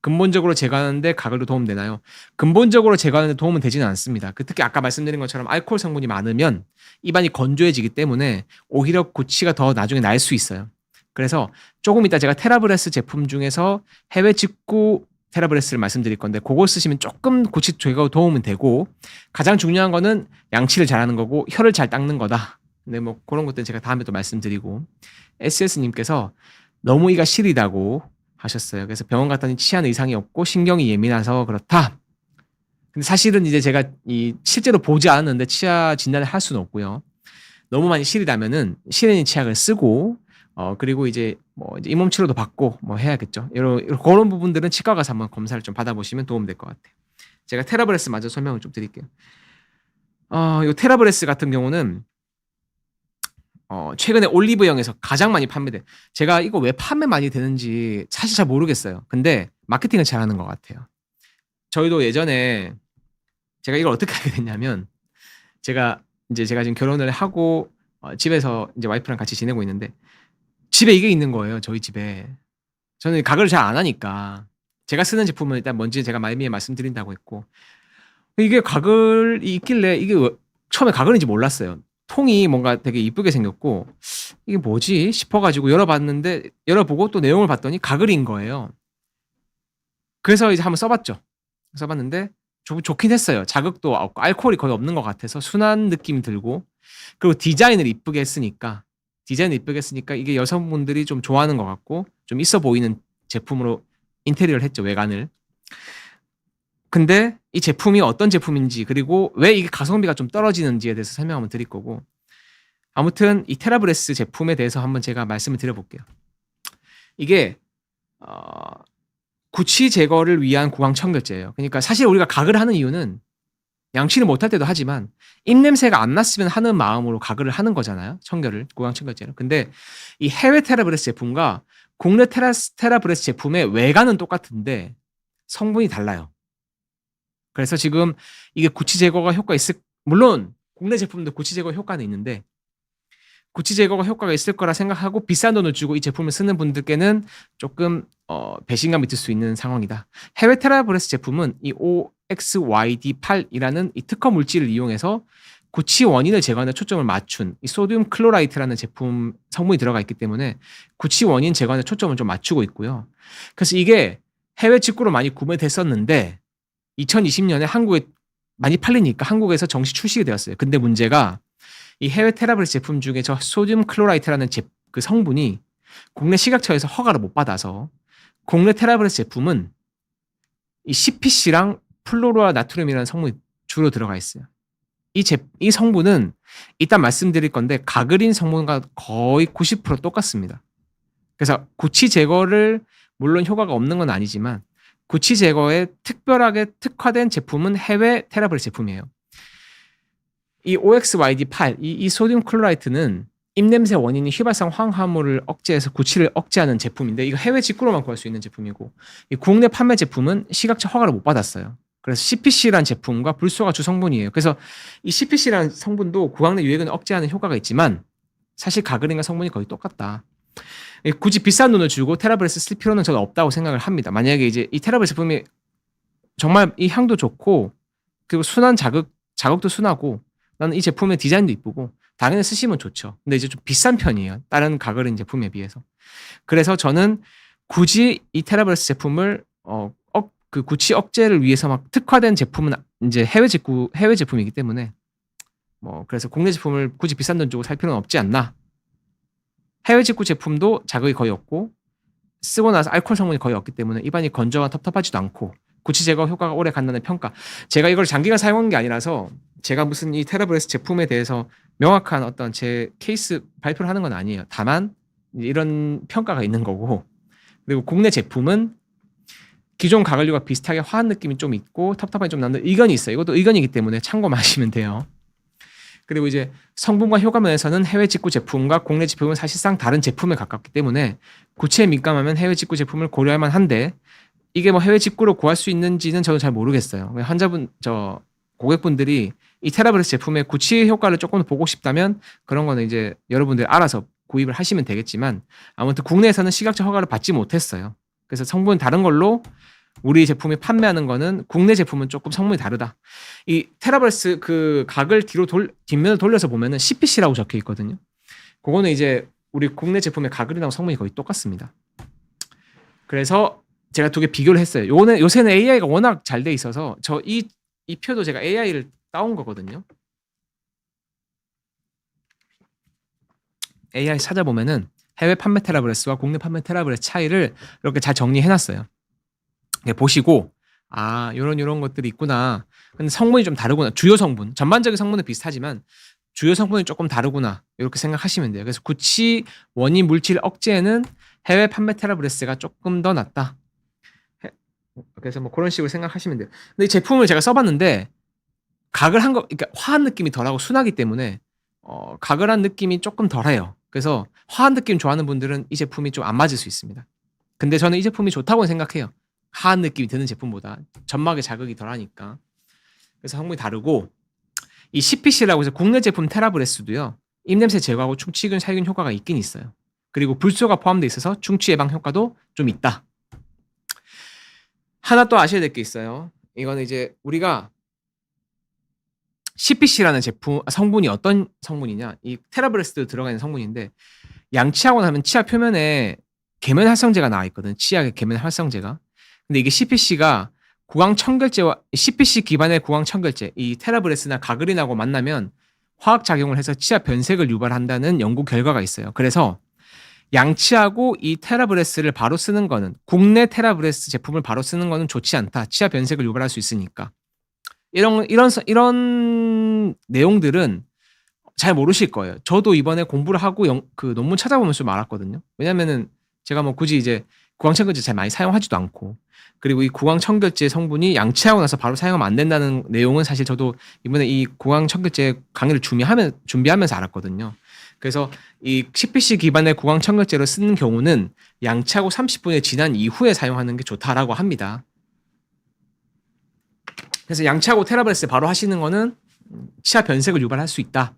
근본적으로 제거하는데 가글도 도움되나요? 근본적으로 제거하는데 도움은 되지는 않습니다. 특히 아까 말씀드린 것처럼 알코올 성분이 많으면 입안이 건조해지기 때문에 오히려 구취가 더 나중에 날 수 있어요. 그래서 조금 이따 제가 테라브레스 제품 중에서 해외 직구 테라브레스를 말씀드릴 건데 그걸 쓰시면 조금 구취 제거 도움은 되고, 가장 중요한 거는 양치를 잘하는 거고 혀를 잘 닦는 거다. 근데 뭐 그런 것들은 제가 다음에 또 말씀드리고, SS님께서 너무 이가 시리다고 하셨어요. 그래서 병원 갔더니 치아는 이상이 없고 신경이 예민해서 그렇다. 근데 사실은 이제 제가 실제로 보지 않았는데 치아 진단을 할 수는 없고요. 너무 많이 시리다면은 시레닌 치약을 쓰고 그리고 이제 뭐 이제 잇몸 치료도 받고 뭐 해야겠죠. 그런 부분들은 치과 가서 한번 검사를 좀 받아보시면 도움 될 것 같아요. 제가 테라브레스 먼저 설명을 좀 드릴게요. 이 테라브레스 같은 경우는 최근에 올리브영에서 가장 많이 판매돼. 제가 이거 왜 판매 많이 되는지 사실 잘 모르겠어요. 근데 마케팅을 잘하는 것 같아요. 저희도 예전에 제가 이걸 어떻게 하게 됐냐면, 제가 지금 결혼을 하고 집에서 이제 와이프랑 같이 지내고 있는데 집에 이게 있는 거예요. 저희 집에. 저는 가글을 잘 안 하니까 제가 쓰는 제품은 일단 뭔지 제가 말미에 말씀드린다고 했고, 이게 가글이 있길래 이게 처음에 가글인지 몰랐어요. 통이 뭔가 되게 이쁘게 생겼고 이게 뭐지 싶어가지고 열어보고 또 내용을 봤더니 가글인 거예요. 그래서 이제 한번 써봤죠. 써봤는데 좋긴 했어요. 자극도 없고 알코올이 거의 없는 것 같아서 순한 느낌이 들고, 그리고 디자인을 이쁘게 했으니까 이게 여성분들이 좀 좋아하는 것 같고 좀 있어 보이는 제품으로 인테리어를 했죠, 외관을. 근데 이 제품이 어떤 제품인지 그리고 왜 이게 가성비가 좀 떨어지는지에 대해서 설명 한번 드릴 거고, 아무튼 이 테라브레스 제품에 대해서 한번 제가 말씀을 드려볼게요. 이게 구취 제거를 위한 구강 청결제예요. 그러니까 사실 우리가 가글을 하는 이유는 양치를 못할 때도 하지만 입냄새가 안 났으면 하는 마음으로 가글을 하는 거잖아요. 구강 청결제를. 근데 이 해외 테라브레스 제품과 국내 테라브레스 제품의 외관은 똑같은데 성분이 달라요. 그래서 지금 이게 구취 제거가 물론 국내 제품도 구취 제거 효과는 있는데 구취 제거가 효과가 있을 거라 생각하고 비싼 돈을 주고 이 제품을 쓰는 분들께는 조금 배신감이 들 수 있는 상황이다. 해외 테라브레스 제품은 이 OXYD8이라는 이 특허 물질을 이용해서 구취 원인을 제거하는 초점을 맞춘 이 소듐 클로라이트라는 제품 성분이 들어가 있기 때문에 구취 원인 제거하는 초점을 좀 맞추고 있고요. 그래서 이게 해외 직구로 많이 구매됐었는데 2020년에 한국에 많이 팔리니까 한국에서 정식 출시가 되었어요. 근데 문제가 이 해외 테라브레스 제품 중에 저 소듐 클로라이트라는 그 성분이 국내 식약처에서 허가를 못 받아서 국내 테라브레스 제품은 이 CPC랑 플로르와 나트륨이라는 성분이 주로 들어가 있어요. 이 성분은 일단 말씀드릴 건데 가글인 성분과 거의 90% 똑같습니다. 그래서 구취 제거를 물론 효과가 없는 건 아니지만 구취 제거에 특별하게 특화된 제품은 해외 테라브레스 제품이에요. 이 OXYD8, 이 소듐 클로라이트는 입냄새 원인인 휘발성 황화물을 억제해서 구취를 억제하는 제품인데 이거 해외 직구로만 구할 수 있는 제품이고 이 국내 판매 제품은 시각처 허가를 못 받았어요. 그래서 CPC라는 제품과 불소가 주 성분이에요. 그래서 이 CPC라는 성분도 구강 내 유해균 억제하는 효과가 있지만 사실 가그린과 성분이 거의 똑같다. 굳이 비싼 돈을 주고 테라브레스 쓸 필요는 저는 없다고 생각을 합니다. 만약에 이제 이 테라브레스 제품이 정말 이 향도 좋고 그리고 순한 자극도 순하고 나는 이 제품의 디자인도 이쁘고 당연히 쓰시면 좋죠. 근데 이제 좀 비싼 편이에요. 다른 가그린 제품에 비해서. 그래서 저는 굳이 이 테라브레스 제품을 그 구취 억제를 위해서 막 특화된 제품은 이제 해외 제품이기 때문에 그래서 국내 제품을 굳이 비싼 돈 주고 살 필요는 없지 않나. 해외 직구 제품도 자극이 거의 없고 쓰고 나서 알코올 성분이 거의 없기 때문에 입안이 건조하고 텁텁하지도 않고 구취 제거 효과가 오래 간다는 평가. 제가 이걸 장기간 사용한 게 아니라서 제가 무슨 이 테라브레스 제품에 대해서 명확한 어떤 제 케이스 발표를 하는 건 아니에요. 다만 이런 평가가 있는 거고 그리고 국내 제품은 기존 가글류가 비슷하게 화한 느낌이 좀 있고 텁텁함이 좀 나는 의견이 있어요. 이것도 의견이기 때문에 참고만 하시면 돼요. 그리고 이제 성분과 효과 면에서는 해외 직구 제품과 국내 제품은 사실상 다른 제품에 가깝기 때문에 구취에 민감하면 해외 직구 제품을 고려할 만한데 이게 해외 직구로 구할 수 있는지는 저는 잘 모르겠어요. 고객분들이 이 테라브레스 제품의 구취 효과를 조금 보고 싶다면 그런 거는 이제 여러분들이 알아서 구입을 하시면 되겠지만 아무튼 국내에서는 시각적 허가를 받지 못했어요. 그래서 성분 다른 걸로 우리 제품이 판매하는 거는 국내 제품은 조금 성분이 다르다. 이 테라브레스 그 각을 뒷면을 돌려서 보면은 CPC라고 적혀 있거든요. 그거는 이제 우리 국내 제품의 가글이랑 성분이 거의 똑같습니다. 그래서 제가 두 개 비교를 했어요. 요새는 AI가 워낙 잘 돼 있어서 이 표도 제가 AI를 따온 거거든요. AI 찾아보면은 해외 판매 테라브레스와 국내 판매 테라브레스 차이를 이렇게 잘 정리해놨어요. 보시고 요런 것들이 있구나. 근데 성분이 좀 다르구나. 주요 성분, 전반적인 성분은 비슷하지만 주요 성분이 조금 다르구나. 이렇게 생각하시면 돼요. 그래서 구취 원인 물질 억제에는 해외 판매 테라브레스가 조금 더 낫다. 그래서 그런 식으로 생각하시면 돼요. 근데 이 제품을 제가 써봤는데 그러니까 화한 느낌이 덜하고 순하기 때문에 가글한 느낌이 조금 덜해요. 그래서 화한 느낌 좋아하는 분들은 이 제품이 좀 안 맞을 수 있습니다. 근데 저는 이 제품이 좋다고 생각해요. 화한 느낌이 드는 제품보다 점막의 자극이 덜하니까. 그래서 성분이 다르고 이 CPC라고 해서 국내 제품 테라브레스도요. 입냄새 제거하고 충치균 살균 효과가 있긴 있어요. 그리고 불소가 포함되어 있어서 충치 예방 효과도 좀 있다. 하나 또 아셔야 될 게 있어요. 이거는 이제 우리가 CPC라는 제품 성분이 어떤 성분이냐? 이 테라브레스도 들어가 있는 성분인데 양치하고 나면 치아 표면에 계면 활성제가 나와 있거든. 치약의 계면 활성제가. 근데 이게 CPC가 구강 청결제와 CPC 기반의 구강 청결제, 이 테라브레스나 가그린하고 만나면 화학 작용을 해서 치아 변색을 유발한다는 연구 결과가 있어요. 그래서 양치하고 이 테라브레스를 바로 쓰는 거는 국내 테라브레스 제품을 바로 쓰는 거는 좋지 않다. 치아 변색을 유발할 수 있으니까. 이런 내용들은 잘 모르실 거예요. 저도 이번에 공부를 하고 그 논문 찾아보면서 좀 알았거든요. 왜냐면은 제가 굳이 이제 구강청결제 잘 많이 사용하지도 않고 그리고 이 구강청결제 성분이 양치하고 나서 바로 사용하면 안 된다는 내용은 사실 저도 이번에 이 구강청결제 강의를 준비하면서 알았거든요. 그래서 이 CPC 기반의 구강청결제를 쓰는 경우는 양치하고 30분이 지난 이후에 사용하는 게 좋다라고 합니다. 그래서 양치하고 테라브레스 바로 하시는 거는 치아 변색을 유발할 수 있다.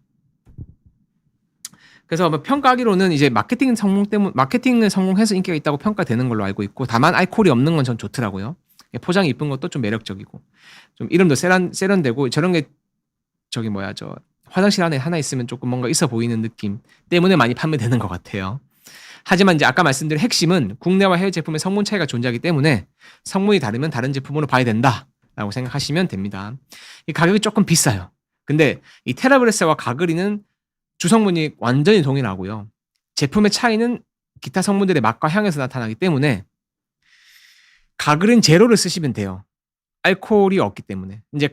그래서 평가하기로는 이제 마케팅을 성공해서 인기가 있다고 평가되는 걸로 알고 있고 다만 알코올이 없는 건 전 좋더라고요. 포장이 이쁜 것도 좀 매력적이고 좀 이름도 세련되고 저런 게 화장실 안에 하나 있으면 조금 뭔가 있어 보이는 느낌 때문에 많이 판매되는 것 같아요. 하지만 이제 아까 말씀드린 핵심은 국내와 해외 제품의 성분 차이가 존재하기 때문에 성분이 다르면 다른 제품으로 봐야 된다라고 생각하시면 됩니다. 이 가격이 조금 비싸요. 근데 이 테라브레스와 가그린은 주성분이 완전히 동일하고요. 제품의 차이는 기타 성분들의 맛과 향에서 나타나기 때문에 가그린 제로를 쓰시면 돼요. 알코올이 없기 때문에. 이제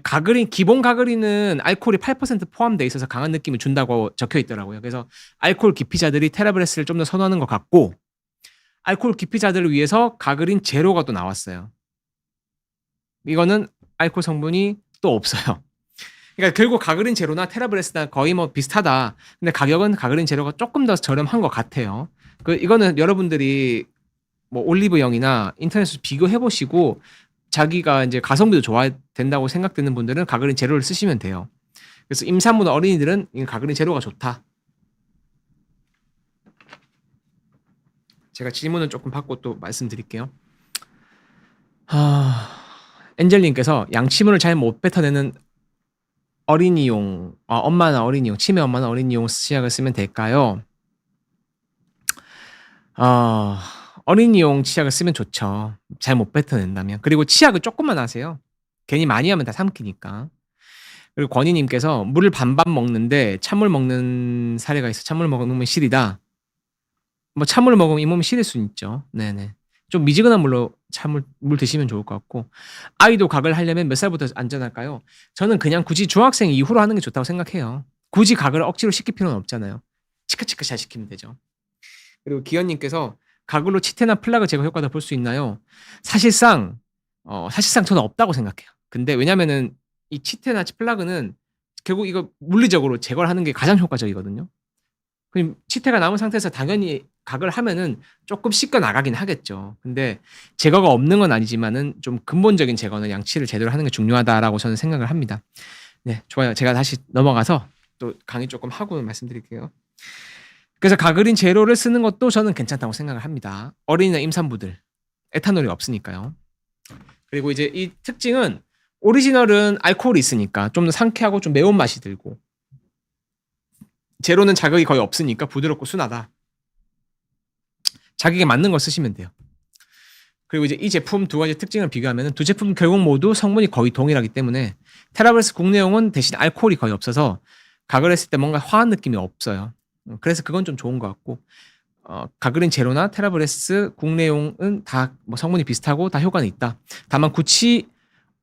기본 가그린은 알코올이 8% 포함되어 있어서 강한 느낌을 준다고 적혀 있더라고요. 그래서 알코올 기피자들이 테라브레스를 좀 더 선호하는 것 같고 알코올 기피자들을 위해서 가그린 제로가 또 나왔어요. 이거는 알코올 성분이 또 없어요. 그러니까 결국 가그린 제로나 테라브레스나 거의 뭐 비슷하다. 근데 가격은 가그린 제로가 조금 더 저렴한 것 같아요. 이거는 여러분들이 뭐 올리브영이나 인터넷에서 비교해 보시고 자기가 이제 가성비도 좋아야 된다고 생각되는 분들은 가그린 제로를 쓰시면 돼요. 그래서 임산부나 어린이들은 이 가그린 제로가 좋다. 제가 질문을 조금 받고 또 말씀드릴게요. 엔젤님께서 양치물을 잘 못 뱉어내는 어린이용, 엄마나 어린이용, 치매 엄마나 어린이용 치약을 쓰면 될까요? 어린이용 치약을 쓰면 좋죠. 잘 못 뱉어낸다면. 그리고 치약을 조금만 하세요. 괜히 많이 하면 다 삼키니까. 그리고 권희님께서 물을 반반 먹는데 찬물 먹는 사례가 있어. 찬물 먹으면 실이다. 뭐 찬물 먹으면 잇몸이 시릴 수는 있죠. 네네. 좀 미지근한 물로 물 드시면 좋을 것 같고, 아이도 각을 하려면 몇 살부터 안전할까요? 저는 그냥 굳이 중학생 이후로 하는 게 좋다고 생각해요. 굳이 각을 억지로 시킬 필요는 없잖아요. 치크치크 잘 시키면 되죠. 그리고 기현님께서 가글로 치태나 플라그 제거 효과도 볼 수 있나요? 사실상 저는 없다고 생각해요. 근데 왜냐면은 이 치태나 플라그는 결국 이거 물리적으로 제거를 하는 게 가장 효과적이거든요. 그럼 치태가 남은 상태에서 당연히 각을 하면은 조금 씻겨 나가긴 하겠죠. 근데 제거가 없는 건 아니지만은 좀 근본적인 제거는 양치를 제대로 하는 게 중요하다라고 저는 생각을 합니다. 네, 좋아요. 제가 다시 넘어가서 또 강의 조금 하고 말씀드릴게요. 그래서 가그린 제로를 쓰는 것도 저는 괜찮다고 생각을 합니다. 어린이나 임산부들 에탄올이 없으니까요. 그리고 이제 이 특징은 오리지널은 알코올이 있으니까 좀 더 상쾌하고 좀 매운맛이 들고, 제로는 자극이 거의 없으니까 부드럽고 순하다. 자기에게 맞는 걸 쓰시면 돼요. 그리고 이제 이 제품 두 가지 특징을 비교하면 두 제품 결국 모두 성분이 거의 동일하기 때문에 테라브레스 국내용은 대신 알코올이 거의 없어서 각을 했을 때 뭔가 화한 느낌이 없어요. 그래서 그건 좀 좋은 것 같고, 가그린 제로나 테라브레스 국내용은 다 뭐 성분이 비슷하고 다 효과는 있다. 다만 구취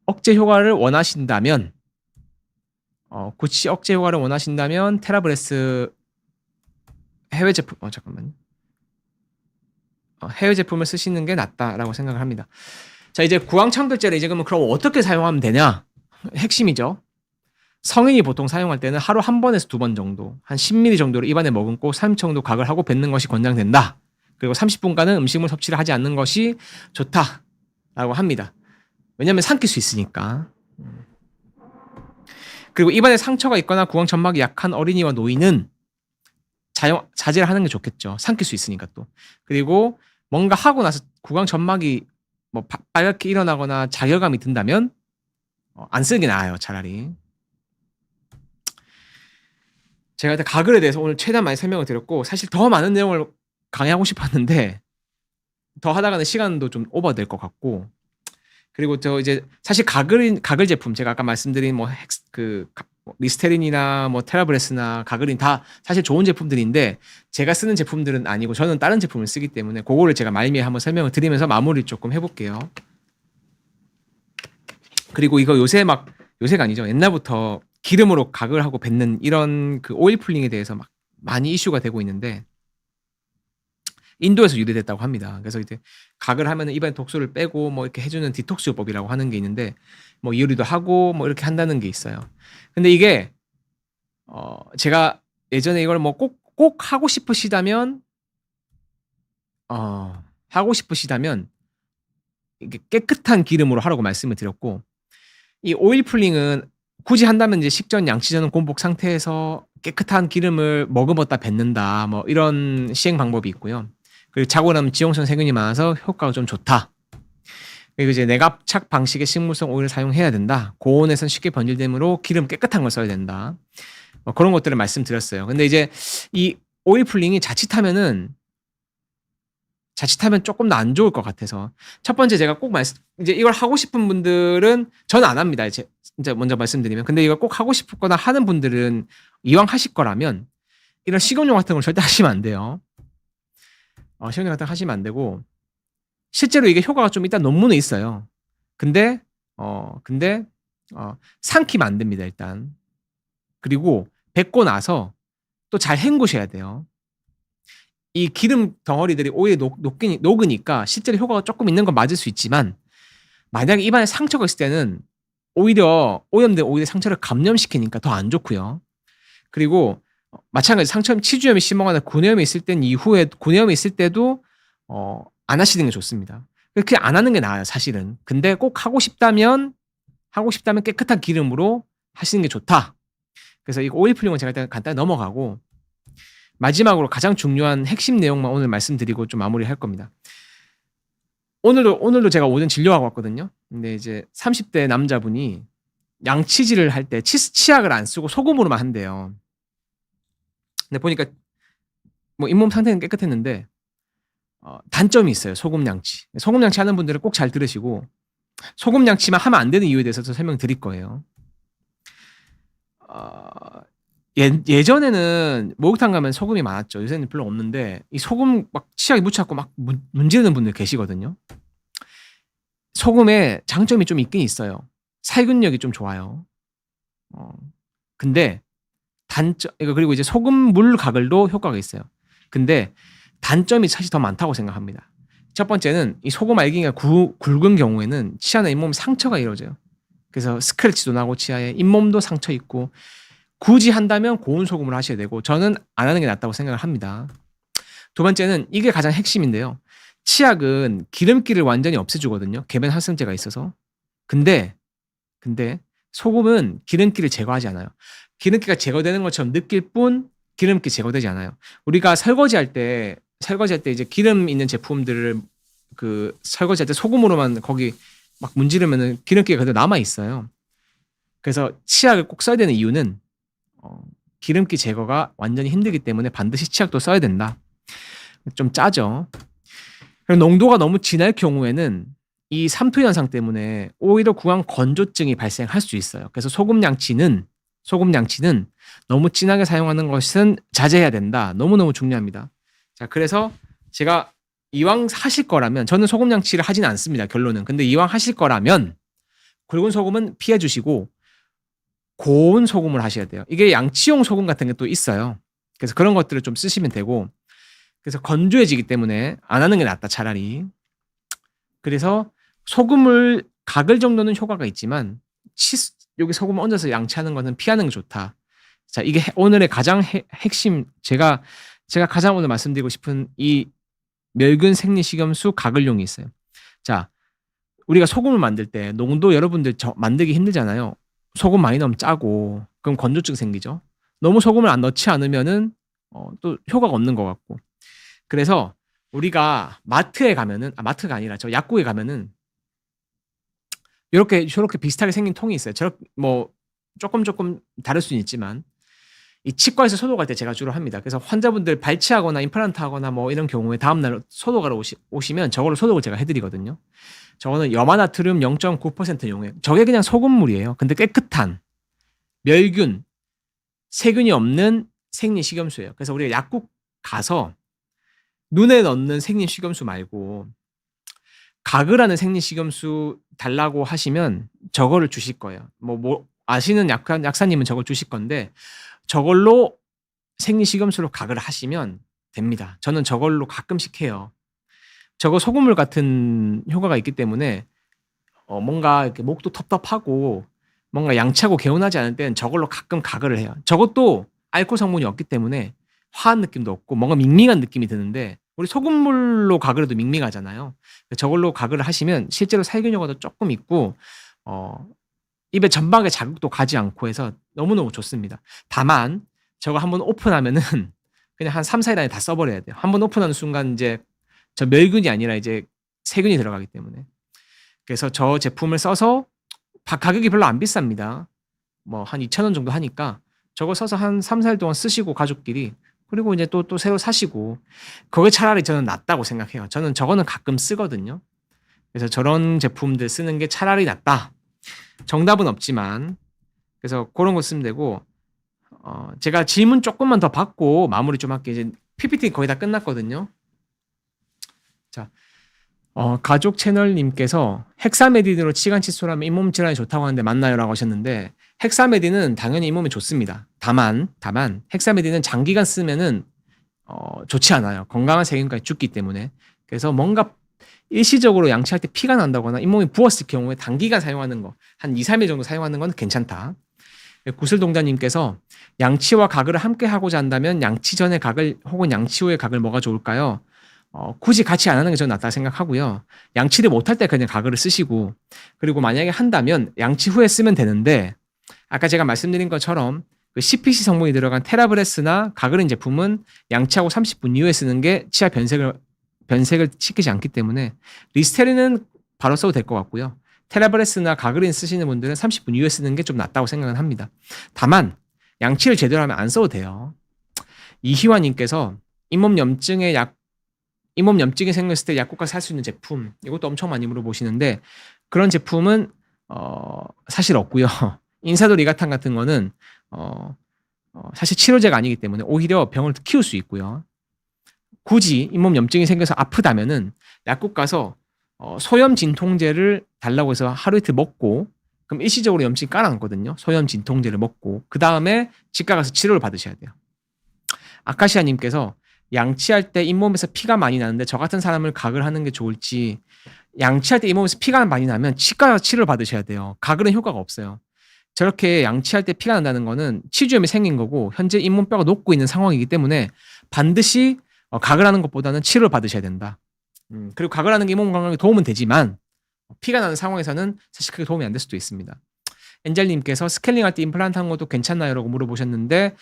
억제 효과를 원하신다면 테라브레스 해외 제품 잠깐만요. 해외 제품을 쓰시는 게 낫다라고 생각을 합니다. 자, 이제 구황청결제를 이제 그럼 어떻게 사용하면 되냐? 핵심이죠. 성인이 보통 사용할 때는 하루 한 번에서 두 번 정도, 한 10ml 정도를 입안에 머금고 3일 정도 각을 하고 뱉는 것이 권장된다. 그리고 30분간은 음식물 섭취를 하지 않는 것이 좋다라고 합니다. 왜냐하면 삼킬 수 있으니까. 그리고 입안에 상처가 있거나 구강점막이 약한 어린이와 노인은 자제를 하는 게 좋겠죠. 삼킬 수 있으니까 또. 그리고 뭔가 하고 나서 구강점막이 뭐 빨갛게 일어나거나 자결감이 든다면 안 쓰는 게 나아요, 차라리. 제가 일단 가글에 대해서 오늘 최대한 많이 설명을 드렸고, 사실 더 많은 내용을 강의하고 싶었는데 더 하다가는 시간도 좀 오버될 것 같고, 그리고 저 이제 사실 가글 제품 제가 아까 말씀드린 뭐 리스테린이나 뭐 테라브레스나 가글린 다 사실 좋은 제품들인데 제가 쓰는 제품들은 아니고 저는 다른 제품을 쓰기 때문에 그거를 제가 말미에 한번 설명을 드리면서 마무리 조금 해볼게요. 그리고 이거 요새가 아니죠. 옛날부터 기름으로 각을 하고 뱉는 이런 그 오일 풀링에 대해서 막 많이 이슈가 되고 있는데 인도에서 유래됐다고 합니다. 그래서 이제 각을 하면 입안에 독소를 빼고 뭐 이렇게 해주는 디톡스 요법이라고 하는 게 있는데 뭐 이효리도 하고 뭐 이렇게 한다는 게 있어요. 근데 이게 제가 예전에 이걸 뭐 꼭 하고 싶으시다면 이게 깨끗한 기름으로 하라고 말씀을 드렸고, 이 오일 풀링은 굳이 한다면 이제 식전 양치 전 공복 상태에서 깨끗한 기름을 머금었다 뱉는다 뭐 이런 시행 방법이 있고요. 그리고 자고 나면 지용성 세균이 많아서 효과가 좀 좋다. 그리고 이제 내갑착 방식의 식물성 오일을 사용해야 된다. 고온에선 쉽게 번질되므로 기름 깨끗한 걸 써야 된다. 뭐 그런 것들을 말씀드렸어요. 근데 이제 이 오일 풀링이 자칫하면 조금 더 안 좋을 것 같아서, 첫 번째 제가 꼭 이제 이걸 하고 싶은 분들은 저는 안 합니다. 이제 먼저 말씀드리면, 근데 이걸 꼭 하고 싶거나 하는 분들은 이왕 하실 거라면 이런 식용유 같은 걸 절대 하시면 안 돼요. 식용유 같은 거 하시면 안 되고, 실제로 이게 효과가 좀 일단 논문에 있어요. 근데 삼키면 안 됩니다, 일단. 그리고 뱉고 나서 또 잘 헹구셔야 돼요. 이 기름 덩어리들이 오일에 녹으니까 실제로 효과가 조금 있는 건 맞을 수 있지만, 만약에 입안에 상처가 있을 때는 오히려 오염된 오히려 상처를 감염시키니까 더 안 좋고요. 그리고 마찬가지 상처 치주염이 심하거나 구내염이 있을 땐 이후에 구내염이 있을 때도 안 하시는 게 좋습니다. 그렇게 안 하는 게 나아요, 사실은. 근데 꼭 하고 싶다면 깨끗한 기름으로 하시는 게 좋다. 그래서 이 오일 풀링은 제가 일단 간단히 넘어가고 마지막으로 가장 중요한 핵심 내용만 오늘 말씀드리고 좀 마무리할 겁니다. 오늘도 제가 오전 진료하고 왔거든요. 근데 이제 30대 남자분이 양치질을 할 때 치약을 안 쓰고 소금으로만 한대요. 근데 보니까 뭐 잇몸 상태는 깨끗했는데 단점이 있어요. 소금 양치. 소금 양치 하는 분들은 꼭 잘 들으시고 소금 양치만 하면 안 되는 이유에 대해서도 설명드릴 거예요. 예전에는 목욕탕 가면 소금이 많았죠. 요새는 별로 없는데 이 소금 막 치약에 묻혀갖고 막 문지르는 분들 계시거든요. 소금에 장점이 좀 있긴 있어요. 살균력이 좀 좋아요. 근데 단점 그리고 이제 소금 물 가글도 효과가 있어요. 근데 단점이 사실 더 많다고 생각합니다. 첫 번째는 이 소금 알갱이가 굵은 경우에는 치아나 잇몸 상처가 이루어져요. 그래서 스크래치도 나고 치아에 잇몸도 상처 있고 굳이 한다면 고운 소금을 하셔야 되고 저는 안 하는 게 낫다고 생각을 합니다. 두 번째는 이게 가장 핵심인데요. 치약은 기름기를 완전히 없애주거든요. 계면 활성제가 있어서. 근데 소금은 기름기를 제거하지 않아요. 기름기가 제거되는 것처럼 느낄 뿐 기름기 제거되지 않아요. 우리가 설거지할 때 이제 기름 있는 제품들을 그 설거지할 때 소금으로만 거기 막 문지르면은 기름기가 그대로 남아 있어요. 그래서 치약을 꼭 써야 되는 이유는 기름기 제거가 완전히 힘들기 때문에 반드시 치약도 써야 된다. 좀 짜죠. 그리고 농도가 너무 진할 경우에는 이 삼투 현상 때문에 오히려 구강 건조증이 발생할 수 있어요. 그래서 소금 양치는 너무 진하게 사용하는 것은 자제해야 된다. 너무너무 중요합니다. 자, 그래서 제가 이왕 하실 거라면 저는 소금 양치를 하지는 않습니다. 결론은. 근데 이왕 하실 거라면 굵은 소금은 피해 주시고 고운 소금을 하셔야 돼요. 이게 양치용 소금 같은 게 또 있어요. 그래서 그런 것들을 좀 쓰시면 되고 그래서 건조해지기 때문에 안 하는 게 낫다 차라리. 그래서 소금을 가글 정도는 효과가 있지만 여기 소금을 얹어서 양치하는 거는 피하는 게 좋다. 자, 이게 오늘의 가장 핵심 제가 가장 오늘 말씀드리고 싶은 이 멸균 생리식염수 가글용이 있어요. 자, 우리가 소금을 만들 때 농도 여러분들 만들기 힘들잖아요. 소금 많이 넣으면 짜고 그럼 건조증 생기죠. 너무 소금을 안 넣지 않으면은 또 효과가 없는 것 같고. 그래서 우리가 마트에 가면은 마트가 아니라 저 약국에 가면은 이렇게 저렇게 비슷하게 생긴 통이 있어요. 저렇게 뭐 조금 다를 수는 있지만 이 치과에서 소독할 때 제가 주로 합니다. 그래서 환자분들 발치하거나 임플란트 하거나 뭐 이런 경우에 다음날 소독하러 오시면 저걸로 소독을 제가 해드리거든요. 저거는 염화나트륨 0.9% 용해요. 저게 그냥 소금물이에요. 근데 깨끗한 멸균, 세균이 없는 생리식염수예요. 그래서 우리가 약국 가서 눈에 넣는 생리식염수 말고 가글하는 생리식염수 달라고 하시면 저거를 주실 거예요. 뭐 아시는 약사님은 저걸 주실 건데 저걸로 생리식염수로 가글을 하시면 됩니다. 저는 저걸로 가끔씩 해요. 저거 소금물 같은 효과가 있기 때문에 뭔가 이렇게 목도 텁텁하고 뭔가 양치하고 개운하지 않을 때는 저걸로 가끔 가글을 해요. 저것도 알코올 성분이 없기 때문에 화한 느낌도 없고 뭔가 밍밍한 느낌이 드는데 우리 소금물로 가글해도 밍밍하잖아요. 저걸로 가글을 하시면 실제로 살균 효과도 조금 있고 입에 점막에 자극도 가지 않고 해서 너무너무 좋습니다. 다만 저거 한번 오픈하면은 그냥 한 3, 4일 안에 다 써버려야 돼요. 한번 오픈하는 순간 이제 저 멸균이 아니라 이제 세균이 들어가기 때문에. 그래서 저 제품을 써서 가격이 별로 안 비쌉니다. 뭐 한 2,000원 정도 하니까 저거 써서 한 3, 4일 동안 쓰시고 가족끼리 그리고 이제 또 새로 사시고 그게 차라리 저는 낫다고 생각해요. 저는 저거는 가끔 쓰거든요. 그래서 저런 제품들 쓰는 게 차라리 낫다. 정답은 없지만 그래서 그런 거 쓰면 되고 제가 질문 조금만 더 받고 마무리 좀 할게요. 이제 PPT 거의 다 끝났거든요. 자, 가족 채널님께서 헥사메딘으로 치간 칫솔하면 잇몸 질환이 좋다고 하는데 맞나요? 라고 하셨는데 헥사메딘은 당연히 잇몸에 좋습니다. 다만 헥사메딘은 장기간 쓰면은 좋지 않아요. 건강한 세균까지 죽기 때문에. 그래서 뭔가 일시적으로 양치할 때 피가 난다거나 잇몸이 부었을 경우에 단기간 사용하는 거, 한 2, 3일 정도 사용하는 건 괜찮다. 구슬동자님께서 양치와 가글을 함께 하고자 한다면 양치 전에 가글 혹은 양치 후에 가글 뭐가 좋을까요? 굳이 같이 안 하는 게 저는 낫다 생각하고요. 양치를 못할 때 그냥 가글을 쓰시고, 그리고 만약에 한다면 양치 후에 쓰면 되는데, 아까 제가 말씀드린 것처럼 그 CPC 성분이 들어간 테라브레스나 가글인 제품은 양치하고 30분 이후에 쓰는 게 치아 변색을 시키지 않기 때문에 리스테린은 바로 써도 될 것 같고요. 테라브레스나 가글인 쓰시는 분들은 30분 이후에 쓰는 게 좀 낫다고 생각은 합니다. 다만 양치를 제대로 하면 안 써도 돼요. 이희환님께서 잇몸 염증이 생겼을 때 약국가서 살 수 있는 제품, 이것도 엄청 많이 물어보시는데 그런 제품은 사실 없고요. 인사도 리가탄 같은 거는 사실 치료제가 아니기 때문에 오히려 병을 키울 수 있고요. 굳이 잇몸 염증이 생겨서 아프다면은 약국 가서 소염 진통제를 달라고 해서 하루 이틀 먹고, 그럼 일시적으로 염증이 깔아놨거든요. 소염 진통제를 먹고 그 다음에 치과 가서 치료를 받으셔야 돼요. 아카시아님께서 양치할 때 잇몸에서 피가 많이 나는데 저 같은 사람을 가글 하는 게 좋을지. 양치할 때 잇몸에서 피가 많이 나면 치과 가서 치료를 받으셔야 돼요. 가글은 효과가 없어요. 저렇게 양치할 때 피가 난다는 거는 치주염이 생긴 거고 현재 잇몸뼈가 녹고 있는 상황이기 때문에 반드시 가글하는 것보다는 치료를 받으셔야 된다. 그리고 가글하는 게 잇몸 건강에 도움은 되지만 피가 나는 상황에서는 사실 그게 도움이 안 될 수도 있습니다. 엔젤님께서 스케일링 할 때 임플란트 한 것도 괜찮나요? 라고 물어보셨는데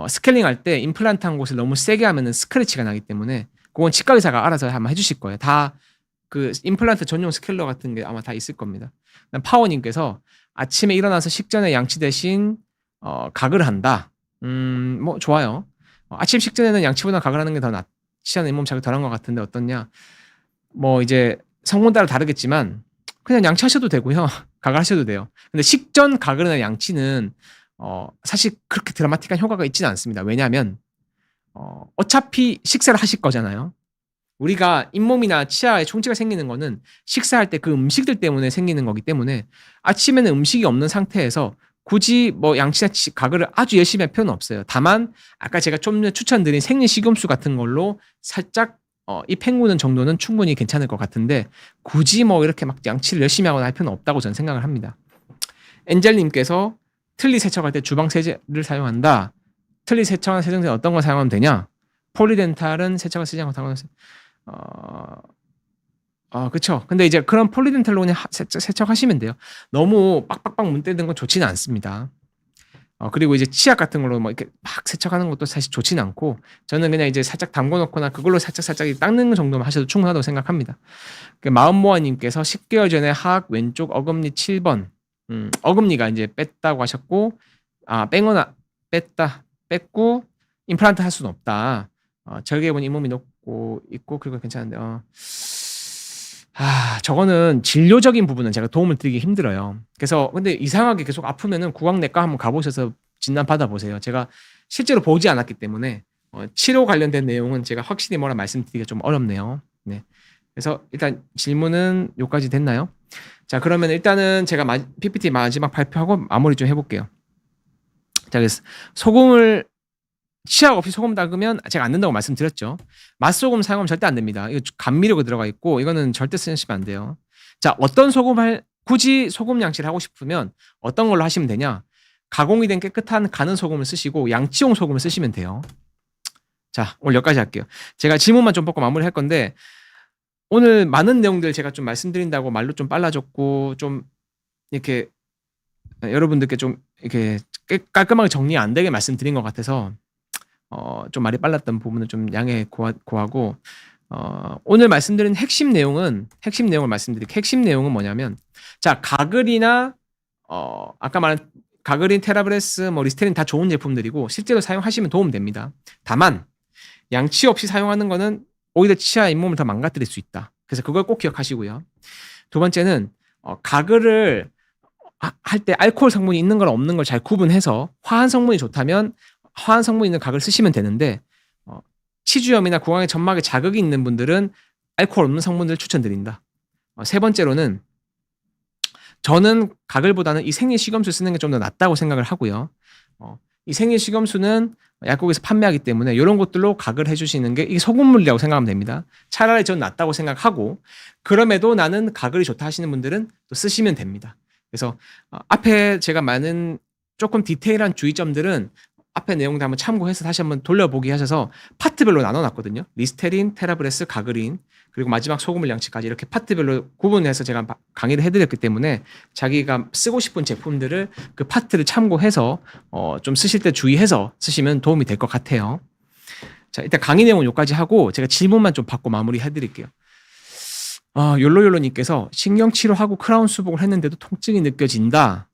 스케일링 할 때 임플란트 한 곳을 너무 세게 하면은 스크래치가 나기 때문에 그건 치과 의사가 알아서 한번 해주실 거예요. 다 그 임플란트 전용 스케일러 같은 게 아마 다 있을 겁니다. 파워님께서 아침에 일어나서 식전에 양치 대신 가글 한다. 뭐 좋아요. 아침 식전에는 양치보다 가글 하는 게 더 치아 잇몸 자극 덜한 것 같은데 어떻냐? 뭐 이제 성분 따라 다르겠지만 그냥 양치하셔도 되고요. 가글하셔도 돼요. 근데 식전 가글이나 양치는 사실 그렇게 드라마틱한 효과가 있지는 않습니다. 왜냐하면 어차피 식사를 하실 거잖아요. 우리가 잇몸이나 치아에 충치가 생기는 거는 식사할 때 그 음식들 때문에 생기는 거기 때문에 아침에는 음식이 없는 상태에서 굳이 뭐 양치나 가글을 아주 열심히 할 필요는 없어요. 다만 아까 제가 좀 전에 추천드린 생리식염수 같은 걸로 살짝 입 헹구는 정도는 충분히 괜찮을 것 같은데 굳이 뭐 이렇게 막 양치를 열심히 하거나 할 필요는 없다고 저는 생각을 합니다. 엔젤님께서 틀니 세척할 때 주방 세제를 사용한다. 틀니 세척한 세정제는 어떤 걸 사용하면 되냐? 폴리덴탈은 세척을 쓰지 않고 사용하는 그쵸. 근데 이제 그런 폴리덴탈로 그냥 세척하시면 돼요. 너무 빡빡빡 문대는 건 좋지는 않습니다. 그리고 이제 치약 같은 걸로 뭐 이렇게 막 세척하는 것도 사실 좋지는 않고 저는 그냥 이제 살짝 담궈 놓거나 그걸로 살짝 닦는 정도만 하셔도 충분하다고 생각합니다. 마음모아님께서 10개월 전에 하악 왼쪽 어금니 7번 어금니가 이제 뺐다고 하셨고 뺐고 임플란트 할 수는 없다. 절개해보니 잇몸이 녹고 있고 그리고 괜찮은데 저거는 진료적인 부분은 제가 도움을 드리기 힘들어요. 그래서 근데 이상하게 계속 아프면은 구강내과 한번 가보셔서 진단 받아보세요. 제가 실제로 보지 않았기 때문에 치료 관련된 내용은 제가 확실히 뭐라 말씀드리기가 좀 어렵네요. 네. 그래서 일단 질문은 여기까지 됐나요? 자, 그러면 일단은 제가 PPT 마지막 발표하고 마무리 좀 해볼게요. 자, 그래서 치약 없이 소금 닦으면 제가 안 된다고 말씀드렸죠. 맛소금 사용하면 절대 안 됩니다. 이거 감미료가 들어가 있고 이거는 절대 쓰시면 안 돼요. 자, 어떤 굳이 소금 양치를 하고 싶으면 어떤 걸로 하시면 되냐? 가공이 된 깨끗한 가는 소금을 쓰시고 양치용 소금을 쓰시면 돼요. 자, 오늘 여기까지 할게요. 제가 질문만 좀 뽑고 마무리 할 건데 오늘 많은 내용들 제가 좀 말씀드린다고 말로 좀 빨라졌고 좀 이렇게 여러분들께 좀 이렇게 깔끔하게 정리 안 되게 말씀드린 것 같아서 좀 말이 빨랐던 부분은 좀 양해 구하고 오늘 말씀드린 핵심 내용을 말씀드릴게요. 핵심 내용은 뭐냐면 자, 가글이나 아까 말한 가글인, 테라브레스, 뭐 리스테린 다 좋은 제품들이고 실제로 사용하시면 도움됩니다. 다만 양치 없이 사용하는 거는 오히려 치아 잇몸을 더 망가뜨릴 수 있다. 그래서 그걸 꼭 기억하시고요. 두 번째는 가글을 할 때 알코올 성분이 있는 걸 없는 걸 잘 구분해서 화한 성분이 좋다면 화한 성분 있는 가글 쓰시면 되는데 치주염이나 구강의 점막에 자극이 있는 분들은 알코올 없는 성분들을 추천드린다. 세 번째로는 저는 가글보다는 이 생리식염수 쓰는 게 좀 더 낫다고 생각을 하고요. 이 생리식염수는 약국에서 판매하기 때문에 이런 것들로 각을 해주시는 게 이게 소금물이라고 생각하면 됩니다. 차라리 전 낫다고 생각하고 그럼에도 나는 가글이 좋다 하시는 분들은 또 쓰시면 됩니다. 그래서 앞에 제가 많은 조금 디테일한 주의점들은 앞에 내용들 한번 참고해서 다시 한번 돌려보기 하셔서 파트별로 나눠놨거든요. 리스테린, 테라브레스, 가그린 그리고 마지막 소금물 양치까지 이렇게 파트별로 구분해서 제가 강의를 해드렸기 때문에 자기가 쓰고 싶은 제품들을 그 파트를 참고해서 좀 쓰실 때 주의해서 쓰시면 도움이 될 것 같아요. 자, 일단 강의 내용은 여기까지 하고 제가 질문만 좀 받고 마무리 해드릴게요. 욜로욜로님께서 신경치료하고 크라운 수복을 했는데도 통증이 느껴진다.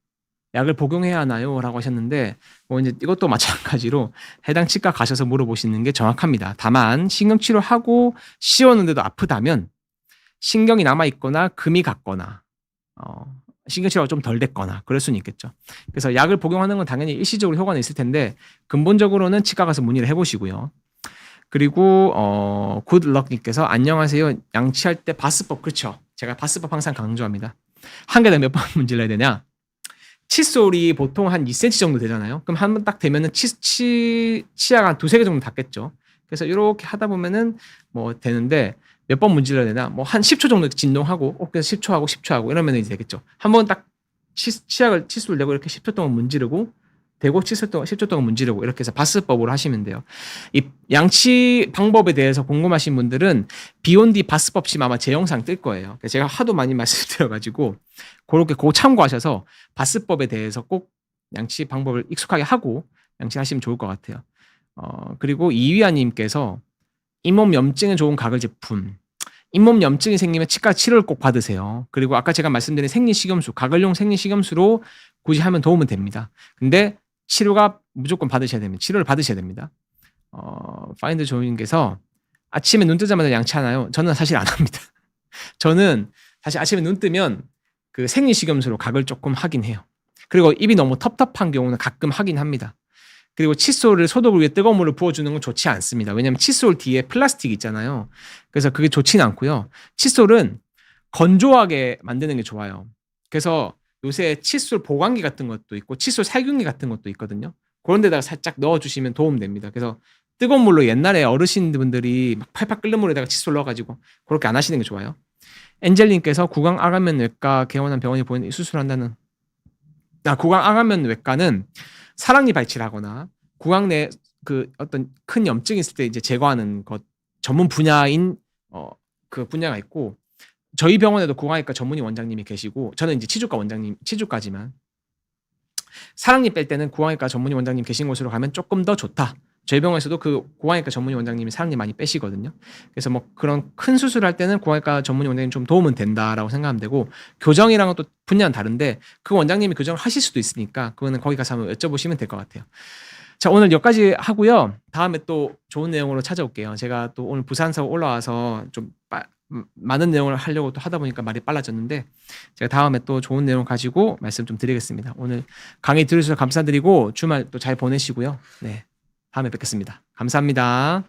약을 복용해야 하나요? 라고 하셨는데 이제 이것도 마찬가지로 해당 치과 가셔서 물어보시는 게 정확합니다. 다만 신경치료하고 씌웠는데도 아프다면 신경이 남아있거나 금이 갔거나 신경치료가 좀 덜 됐거나 그럴 수는 있겠죠. 그래서 약을 복용하는 건 당연히 일시적으로 효과는 있을 텐데 근본적으로는 치과 가서 문의를 해보시고요. 그리고 굿럭님께서 안녕하세요. 양치할 때 바스법 그렇죠. 제가 바스법 항상 강조합니다. 한 개당 몇 번 문질러야 되냐? 칫솔이 보통 한 2cm 정도 되잖아요. 그럼 한 번 딱 되면은 치아가 한 2-3개 정도 닿겠죠. 그래서 이렇게 하다 보면은 뭐 되는데 몇 번 문질러야 되나? 뭐 한 10초 정도 진동하고 그래서 10초 하고 10초 하고 이러면 이제 되겠죠. 한 번 딱 칫솔 내고 이렇게 10초 동안 문지르고 대고 10초 동안 문지르고 이렇게 해서 바스법으로 하시면 돼요. 이 양치 방법에 대해서 궁금하신 분들은 비욘디 바스법 심 아마 제 영상 뜰 거예요. 제가 하도 많이 말씀드려가지고 그렇게 그거 참고하셔서 바스법에 대해서 꼭 양치 방법을 익숙하게 하고 양치하시면 좋을 것 같아요. 그리고 이위아님께서 잇몸 염증에 좋은 가글 제품. 잇몸 염증이 생기면 치과 치료를 꼭 받으세요. 그리고 아까 제가 말씀드린 생리식염수, 가글용 생리식염수로 굳이 하면 도움은 됩니다. 근데 치료가 무조건 받으셔야 됩니다. 치료를 받으셔야 됩니다. 파인드 조인께서 아침에 눈 뜨자마자 양치하나요? 저는 사실 안 합니다. 저는 사실 아침에 눈 뜨면 그 생리식염수로 각을 조금 하긴 해요. 그리고 입이 너무 텁텁한 경우는 가끔 하긴 합니다. 그리고 칫솔을 소독을 위해 뜨거운 물을 부어주는 건 좋지 않습니다. 왜냐하면 칫솔 뒤에 플라스틱 있잖아요. 그래서 그게 좋지는 않고요. 칫솔은 건조하게 만드는 게 좋아요. 그래서 요새 칫솔 보관기 같은 것도 있고 칫솔 살균기 같은 것도 있거든요. 그런 데다가 살짝 넣어주시면 도움됩니다. 그래서 뜨거운 물로 옛날에 어르신분들이 막 팔팔 끓는 물에다가 칫솔 넣어가지고 그렇게 안 하시는 게 좋아요. 엔젤님께서 구강 아가면 외과 개원한 병원이 보이는 수술한다는 구강 아가면 외과는 사랑니 발치를 하거나 구강 내 그 어떤 큰 염증이 있을 때 이제 제거하는 것 전문 분야인 그 분야가 있고 저희 병원에도 구강외과 전문의 원장님이 계시고 저는 이제 치주과지만 사랑니 뺄 때는 구강외과 전문의 원장님 계신 곳으로 가면 조금 더 좋다. 저희 병원에서도 그 구강외과 전문의 원장님이 사랑니 많이 빼시거든요. 그래서 뭐 그런 큰 수술할 때는 구강외과 전문의 원장님 좀 도움은 된다라고 생각하면 되고 교정이랑은 또 분야는 다른데 그 원장님이 교정을 하실 수도 있으니까 그거는 거기 가서 한번 여쭤보시면 될 것 같아요. 자, 오늘 여기까지 하고요. 다음에 또 좋은 내용으로 찾아올게요. 제가 또 오늘 부산서 올라와서 좀 많은 내용을 하려고 또 하다 보니까 말이 빨라졌는데 제가 다음에 또 좋은 내용 가지고 말씀 좀 드리겠습니다. 오늘 강의 들으셔서 감사드리고 주말 또 잘 보내시고요. 네, 다음에 뵙겠습니다. 감사합니다.